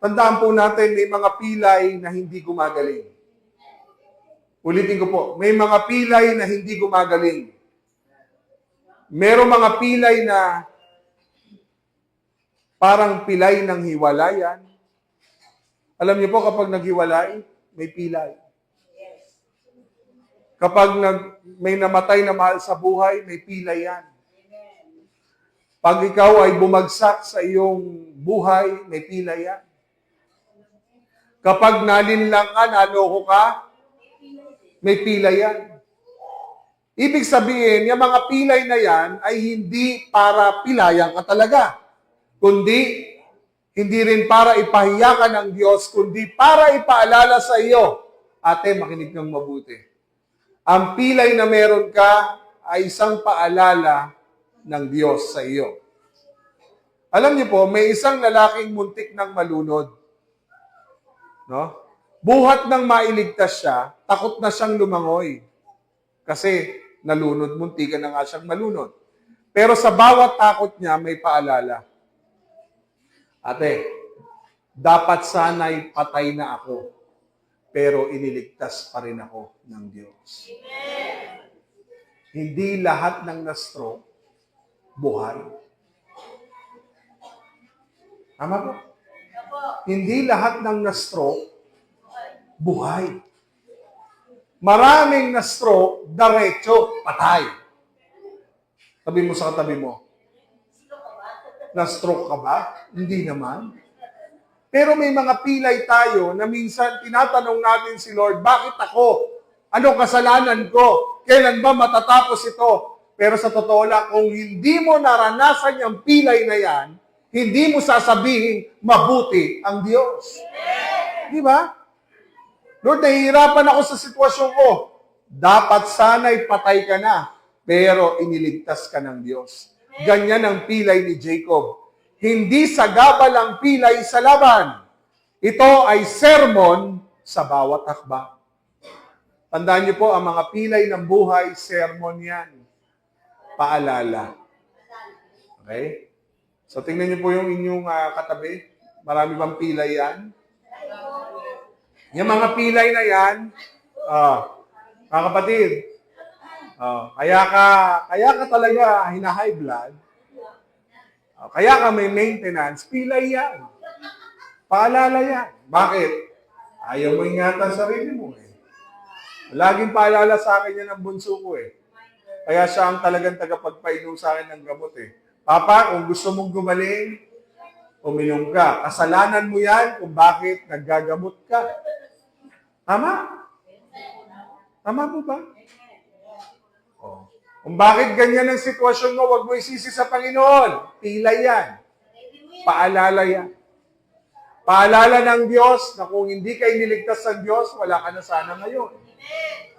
Tandaan po natin, may mga pilay na hindi gumagaling. Ulitin ko po, may mga pilay na hindi gumagaling. Merong mga pilay na parang pilay ng hiwalayan. Alam niyo po, kapag naghiwalay, may pilay. Kapag may namatay na mahal sa buhay, may pilay yan. Pag ikaw ay bumagsak sa iyong buhay, may pilay yan. Kapag nalinlang ka, naloko ka, may pilay yan. Ibig sabihin, yung mga pilay na yan ay hindi para pilayan ka talaga, kundi hindi rin para ipahiya ka ng Diyos, kundi para ipaalala sa iyo. Ate, makinig kang mabuti. Ang pilay na meron ka ay isang paalala ng Diyos sa iyo. Alam niyo po, may isang lalaking muntik ng malunod. No? Buhat nang mailigtas siya, takot na siyang lumangoy. Kasi nalunod, muntikan na nga siyang malunod. Pero sa bawat takot niya, may paalala. Ate, dapat sana'y patay na ako, pero iniligtas pa rin ako ng Diyos. Amen. Hindi lahat ng na-stroke, buhay. Tama po? Hindi lahat ng na-stroke, buhay. Maraming na-stroke, diretso, patay. Tabi mo sa katabi mo. Na-stroke ka ba? Hindi naman. Pero may mga pilay tayo na minsan tinatanong natin si Lord, bakit ako? Ano kasalanan ko? Kailan ba matatapos ito? Pero sa totoo lang, kung hindi mo naranasan yung pilay na yan, hindi mo sasabihin, mabuti ang Diyos. Di ba? Lord, nahihirapan ako sa sitwasyon ko. Dapat sana'y patay ka na, pero iniligtas ka ng Diyos. Ganyan ang pilay ni Jacob. Hindi sagabal ang pilay sa laban. Ito ay sermon sa bawat hakbang. Tandaan niyo po, ang mga pilay ng buhay, sermon yan. Paalala. Okay? So, tingnan niyo po yung inyong katabi. Marami bang pilay yan? Yung mga pilay na yan, mga kapatid, kaya ka talaga hina-high blood, kaya ka may maintenance, pilay yan. Paalala yan. Bakit? Ayaw mo ingatan sarili mo eh. Laging paalala sa akin yan ang bunso ko eh. Kaya siya ang talagang tagapagpainom sa akin ng gamot eh. Papa, kung gusto mong gumaling, uminom ka. Kasalanan mo yan kung bakit naggagamot ka. Tama? Tama po ba? Oh. Kung bakit ganyan ang sitwasyon mo, huwag mo isisi sa Panginoon. Pilay yan. Paalala yan. Paalala ng Diyos na kung hindi ka iniligtas sa Diyos, wala ka na sana ngayon.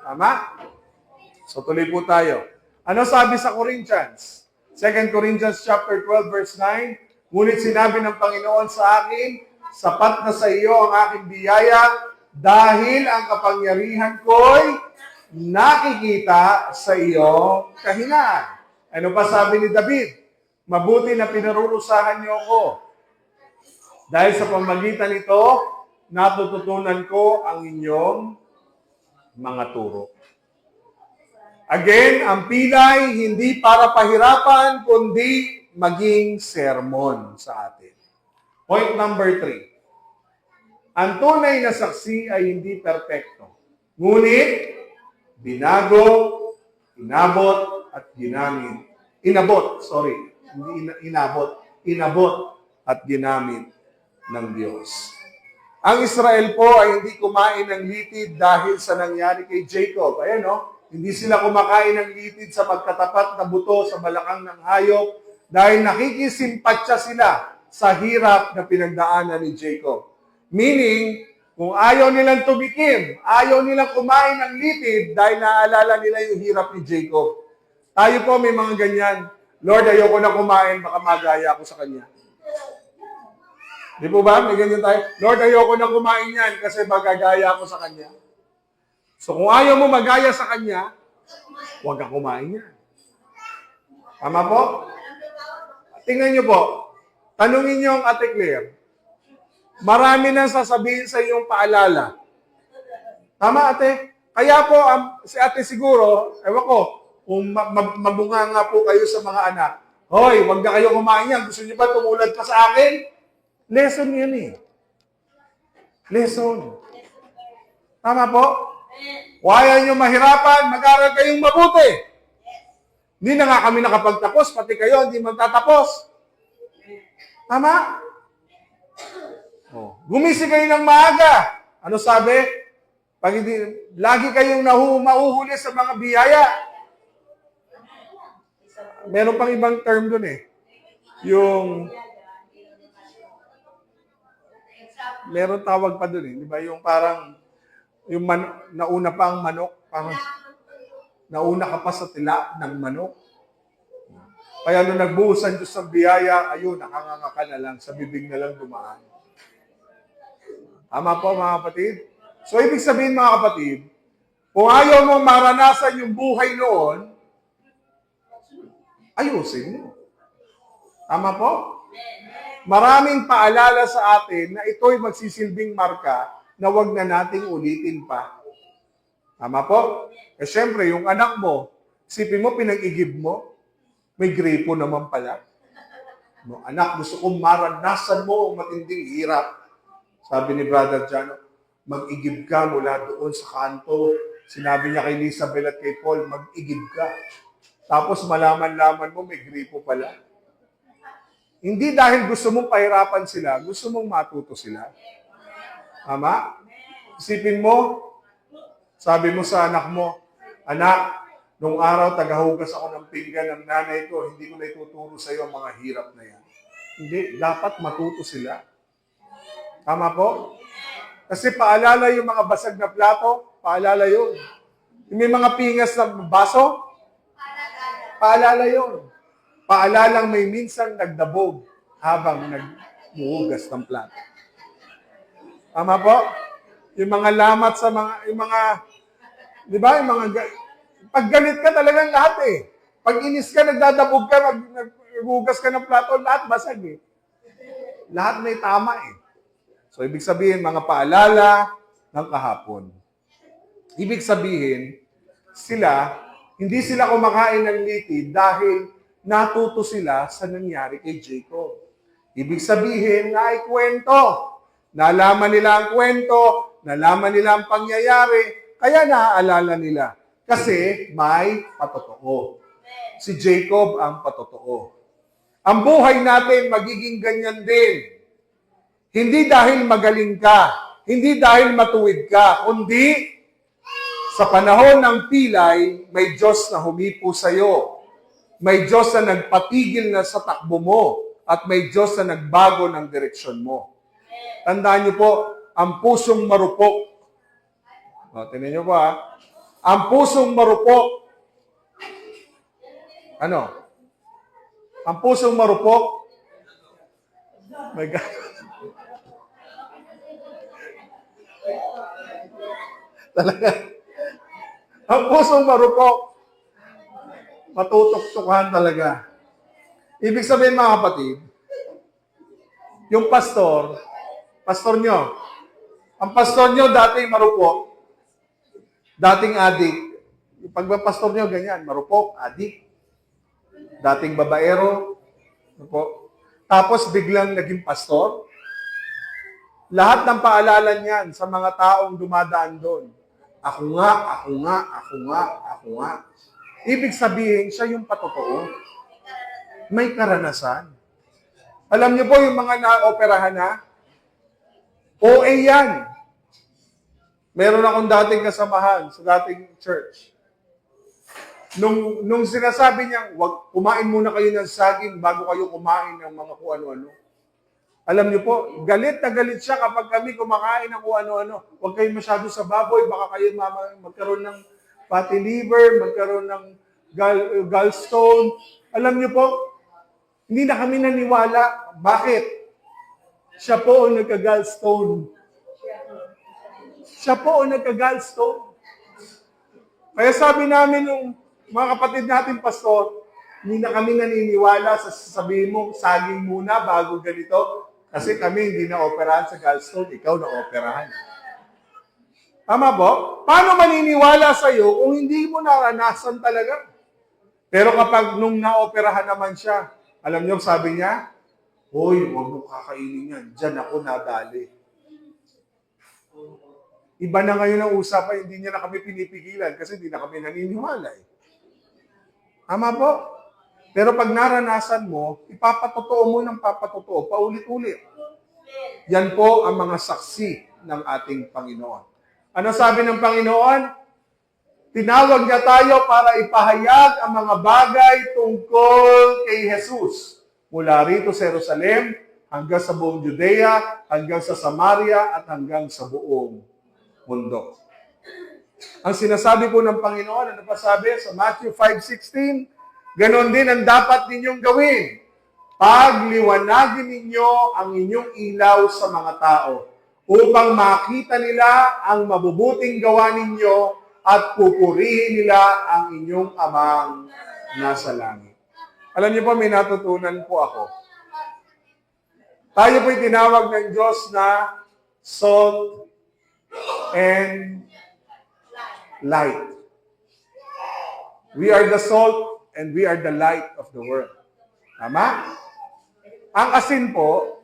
Tama? So tuloy po tayo. Ano sabi sa Corinthians? 2 Corinthians chapter 12 verse 9, ngunit sinabi ng Panginoon sa akin, sapat na sa iyo ang aking biyaya dahil ang kapangyarihan ko'y nakikita sa iyong kahinaan. Ano pa sabi ni David? Mabuti na pinarurusahan niyo ako. Dahil sa pamagitan nito, natututunan ko ang inyong mga turo. Again, ang pilay hindi para pahirapan, kundi maging sermon sa atin. Point number 3. Ang tunay na saksi ay hindi perpekto. Ngunit, binago, inabot, at ginamit. Inabot at ginamit ng Diyos. Ang Israel po ay hindi kumain ng litid dahil sa nangyari kay Jacob. Ayan no? Hindi sila kumakain ng litid sa magkatapat na buto sa balakang ng hayop dahil nakikisimpatya sila sa hirap na pinagdaanan ni Jacob. Meaning, kung ayaw nilang tumikim, ayaw nilang kumain ng litid dahil naaalala nila yung hirap ni Jacob. Tayo po may mga ganyan. Lord, ayoko na kumain, baka magaya ako sa Kanya. Di po ba? May ganyan tayo. Lord, ayoko na kumain yan kasi magagaya ako sa Kanya. So kung ayaw mo magaya sa Kanya, huwag kang kumain yan. Tama po? Tingnan niyo po. Tanungin niyo ang Ate Claire. Marami nang sasabihin sa iyong paalala. Tama, Ate? Kaya po, si Ate siguro, ewan ko, kung mabunga nga po kayo sa mga anak, hoy, huwag na kayo kumain yan. Gusto niyo ba tumulad pa sa akin? Lesson yan eh. Lesson. Tama po? Kung ayaw nyo mahirapan, mag-aral kayong mabuti. Hindi na nga kami nakapagtapos, pati kayo hindi magtatapos. Tama? Oh. Gumising kayo ng maaga. Ano sabi? Pag hindi, lagi kayong mahuhuli sa mga biyaya. Meron pang ibang term dun eh. Yung, meron tawag pa dun eh. Di ba? Yung parang, nauna pa ang manok. Parang, nauna ka pa sa tila ng manok. Kaya nung nagbuhusan Diyos ng biyaya, ayun, nakanganga ka na lang, sa bibig na lang dumaan. Tama po mga kapatid? So, ibig sabihin mga kapatid, kung ayaw mong maranasan yung buhay noon, ayusin mo. Tama po? Maraming paalala sa atin na ito'y magsisilbing marka na wag na nating ulitin pa. Tama po? Eh syempre, yung anak mo, isipin mo, pinag-igib mo, may gripo naman pala. No, anak, gusto kong maranasan mo ang matinding hirap. Sabi ni Brother Jano, mag-igib ka mula doon sa kanto. Sinabi niya kay Isabel at kay Paul, mag-igib ka. Tapos malaman-laman mo, may gripo pala. Hindi dahil gusto mong pahirapan sila, gusto mong matuto sila. Tama? Isipin mo, sabi mo sa anak mo, anak, nung araw tagahugas ako ng pinggan ng nanay ko, hindi ko na ituturo sa iyo ang mga hirap na yan. Hindi, dapat matuto sila. Tama po? Kasi paalala yung mga basag na plato, paalala yun. Yung may mga pingas na baso, paalala yun. Paalalang may minsan nagdabog habang naghuhugas ng plato. Tama po? Yung mga lamat sa di ba, yung mga, pag galit ka talagang lahat eh. Pag inis ka, nagdadabog ka, naghugas ka ng plato, lahat basag eh. Lahat may tama eh. So, ibig sabihin, mga paalala ng kahapon. Ibig sabihin, hindi sila kumakain ng litid dahil natuto sila sa nangyari kay Jacob. Ibig sabihin, naikwento. Nalaman nila ang kwento, nalaman nila ang pangyayari, kaya naaalala nila. Kasi may patotoo. Si Jacob ang patotoo. Ang buhay natin magiging ganyan din. Hindi dahil magaling ka, hindi dahil matuwid ka, kundi sa panahon ng pilay, may Diyos na humipo sa iyo. May Diyos na nagpatigil na sa takbo mo at may Diyos na nagbago ng direksyon mo. Tandaan niyo po, ang pusong marupok. Tingnan niyo po ha. Ang pusong marupok. Ano? Ang pusong marupok. My God. Talaga. Ang pusong marupok. Matutok-tukan talaga. Ibig sabihin mga kapatid, yung pastor nyo, ang pastor nyo dating marupok, dating adik. Yung pagpapastor nyo, ganyan, marupok, adik. Dating babaero, tapos biglang naging pastor. Lahat ng paalala niyan sa mga taong dumadaan doon. Ako nga, ako nga, ako nga, ako nga. Ibig sabihin, siya yung patotoo. May karanasan. Alam niyo po yung mga na-operahan na, OA yan. Meron akong dating kasamahan sa dating church. Nung sinasabi niya, wag kumain muna kayo ng saging bago kayo kumain ng mga kung ano-ano. Alam niyo po, galit na galit siya kapag kami kumakain ng kung ano-ano. Huwag kayo masyado sa baboy, baka kayo magkaroon ng fatty liver, magkaroon ng gallstone. Alam niyo po, hindi na kami naniwala. Bakit? Siya po ang nagka-gallstone. Siya po ang nagka-gallstone. Kaya sabi namin nung mga kapatid natin, pastor, hindi na kami naniniwala sa sasabihin mo, saging muna bago ganito. Kasi kami hindi na-operahan sa gallstone, ikaw na-operahan. Tama po? Paano maniniwala sa'yo kung hindi mo naranasan talaga? Pero kapag nung na-operahan naman siya, alam niyo, sabi niya, hoy, huwag mo kakainin yan. Diyan ako nadali. Iba na ngayon ang usapan, hindi niya na kami pinipigilan kasi hindi na kami naniniwala eh. Tama po? Pero pag naranasan mo, ipapatotoo mo ng papatotoo, paulit-ulit. Yan po ang mga saksi ng ating Panginoon. Ano sabi ng Panginoon? Tinawag niya tayo para ipahayag ang mga bagay tungkol kay Jesus. Mula rito sa Jerusalem, hanggang sa buong Judea, hanggang sa Samaria, at hanggang sa buong mundo. Ang sinasabi po ng Panginoon, ano pa sabi sa Matthew 5:16? Ganon din ang dapat ninyong gawin. Pagliwanagin ninyo ang inyong ilaw sa mga tao upang makita nila ang mabubuting gawa ninyo at pupurihin nila ang inyong amang nasa langit. Alam niyo po, may natutunan po ako. Tayo po'y tinawag ng Diyos na salt and light. We are the salt and we are the light of the world. Tama? Ang asin po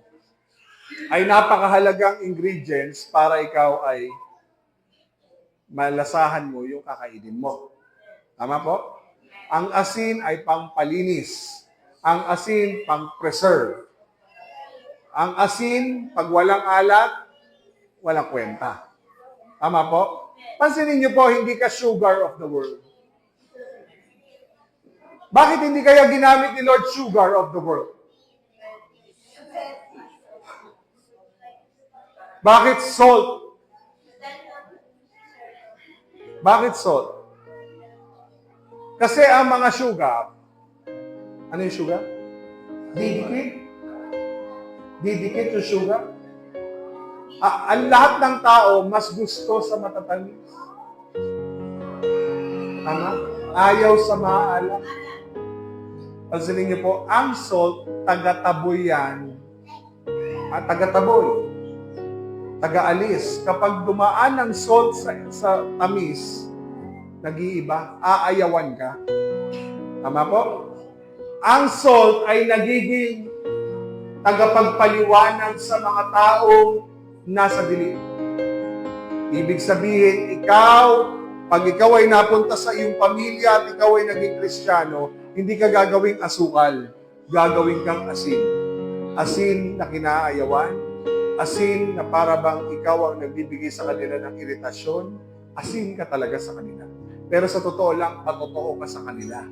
ay napakahalagang ingredients para ikaw ay malasahan mo yung kakainin mo. Tama po? Ang asin ay pampalinis. Ang asin pang-preserve. Ang asin, pag walang alat, walang kwenta. Tama po? Pansinin niyo po, hindi ka sugar of the world. Bakit hindi kaya ginamit ni Lord sugar of the world? Bakit salt? Bakit salt? Kasi ang mga sugar, ano yung sugar? Didikit? Didikit yung sugar? Ang lahat ng tao mas gusto sa matatamis. Tama? Ayaw sa maalat. Pansinin niyo po, ang salt, taga-taboy yan. Taga-taboy. Taga-alis. Kapag dumaan ng salt sa tamis, nag-iiba, aayawan ka. Tama po? Ang salt ay nagiging tagapagpaliwanag sa mga taong nasa dilim. Ibig sabihin, pag ikaw ay napunta sa iyong pamilya at ikaw ay naging Kristiyano, hindi ka gagawing asukal, gagawin kang asin. Asin na kinaayawan, asin na para bang ikaw ang nagbibigay sa kanila ng iritasyon, asin ka talaga sa kanila. Pero sa totoo lang, patotoo ka sa kanila.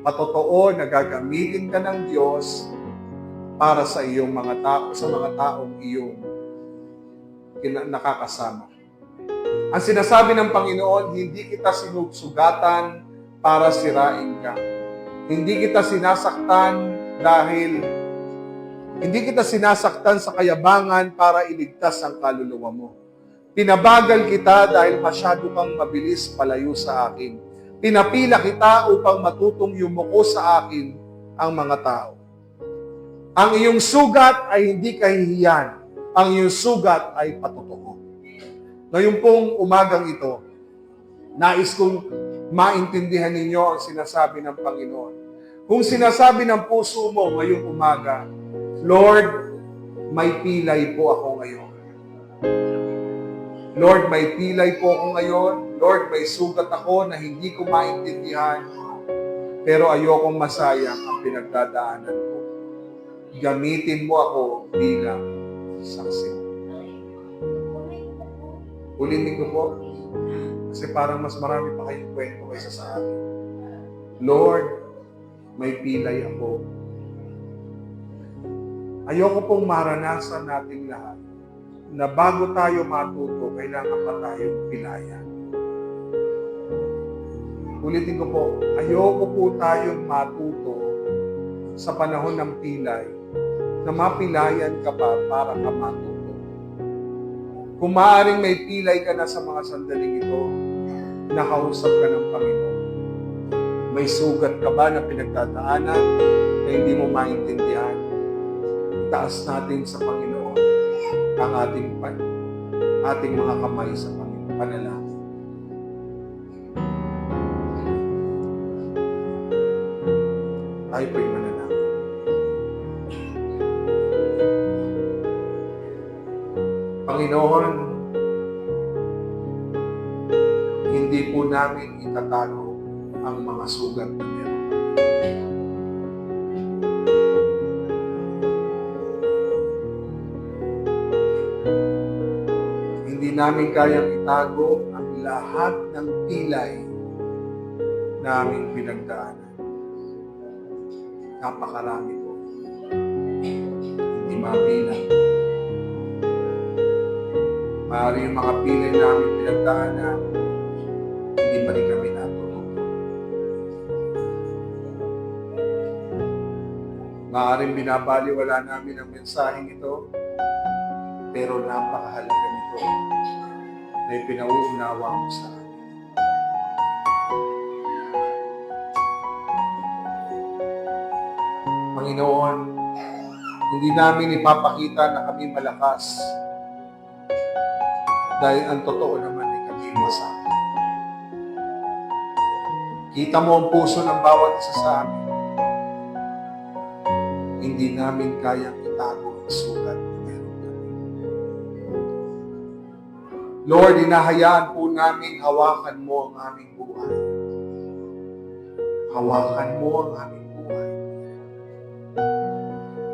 Patotoo na gagamitin ka ng Diyos para sa iyong mga tao, sa mga taong iyong nakakasama. Ang sinasabi ng Panginoon, hindi kita sinusugatan para sirain ka. Hindi kita sinasaktan sa kayabangan para iligtas ang kaluluwa mo. Pinabagal kita dahil masyado kang mabilis palayo sa akin. Pinapila kita upang matutong yumuko sa akin ang mga tao. Ang iyong sugat ay hindi kahihiyan. Ang iyong sugat ay patotoo. Ngayon pong umagang ito, nais kong maintindihan ninyo ang sinasabi ng Panginoon. Kung sinasabi ng puso mo ngayong umaga, Lord, may pilay po ako ngayon. Lord, may pilay po ako ngayon. Lord, may sugat ako na hindi ko maintindihan, pero ayokong masayang ang pinagdadaanan ko. Gamitin mo ako bilang saksi. Ulitin ko po, kasi parang mas marami pa kayong kwento kaysa sa akin. Lord, may pilay ako. Ayoko pong maranasan nating lahat na bago tayo matuto, kailangan pa tayong pilayan. Ulitin ko po, ayoko po tayong matuto sa panahon ng pilay na mapilayan ka pa para ka matuto. Kung maaaring may pilay ka na sa mga sandaling ito, nakausap ka ng Panginoon. May sugat ka ba na pinagdadaanan na hindi mo maintindihan? Itaas natin sa Panginoon ang ating mga kamay sa Panginoon. Panalangin. Tayo po'y manalangin. Panginoon, hindi po namin itatago ang mga sugat na meron. Hindi namin kayang itago ang lahat ng pilay na aming pinagdaanan. Napakarami po. Hindi mabilang. Maaari yung mga pilay na aming pinagdaanan, hindi pa rin kami natulog. Maaaring binabaliwala namin ang mensaheng ito, pero napakahalaga nito na ipinauunawa mo sa amin. Panginoon, hindi namin ipapakita na kami malakas dahil ang totoo naman ay kami masakit. Kita mo ang puso ng bawat isa sa amin. Hindi namin kayang itago ang sugat na meron kami. Lord, hinahayaan po namin hawakan mo ang aming buhay. Hawakan mo ang aming buhay.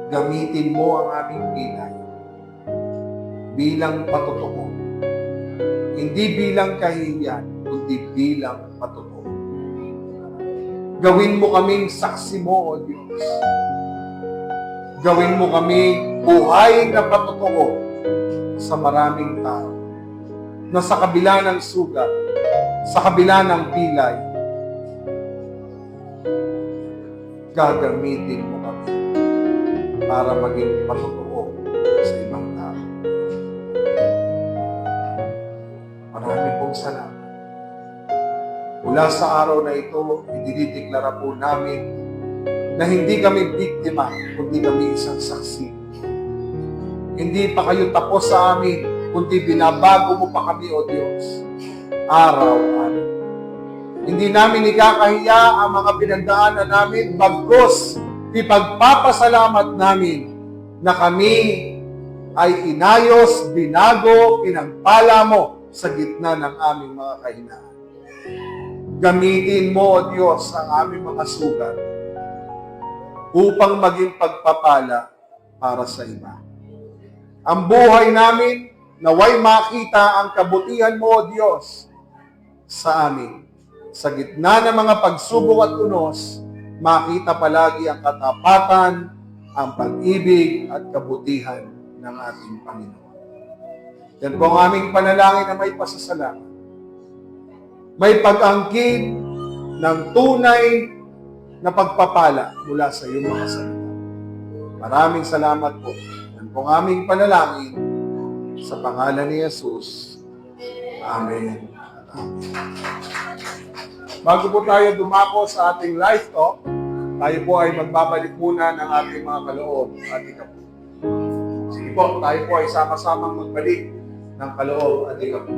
Gamitin mo ang aming pilay bilang patotoo. Hindi bilang kahihiyan, kundi bilang patotoo. Gawin mo kaming saksi mo, O Diyos. Gawin mo kaming buhay na patotoo sa maraming tao na sa kabila ng sugat, sa kabila ng pilay, gagamitin mo kami para maging patotoo sa ibang tao. Marami pong salamat. Mula sa araw na ito, idinideklara po namin na hindi kami biktima, kundi kami isang saksi. Hindi pa kayo tapos sa amin, kundi binabago mo pa kami, O Diyos, araw-araw. Hindi namin ikakahiya ang mga pinagdaanan namin, bagkus ipagpapasalamat namin na kami ay inayos, binago, pinagpala mo sa gitna ng aming mga kahinaan. Gamitin mo, O Diyos, ang aming mga sugat upang maging pagpapala para sa iba. Ang buhay namin, naway makita ang kabutihan mo, O Diyos, sa amin. Sa gitna ng mga pagsubok at unos, makita palagi ang katapatan, ang pag-ibig at kabutihan ng ating Panginoon. Yan po ang aming panalangin na may pasasalamat. May pag-angkin ng tunay na pagpapala mula sa iyong mga salita. Maraming salamat po. Yan po ang aming panalangin sa pangalan ni Jesus. Amen. Amen. Bago po tayo dumako sa ating live talk, tayo po ay magbabalik muna ng ating mga kaloob at ikapu. Sige po, tayo po ay sama-samang magbalik ng kaloob at ikapu.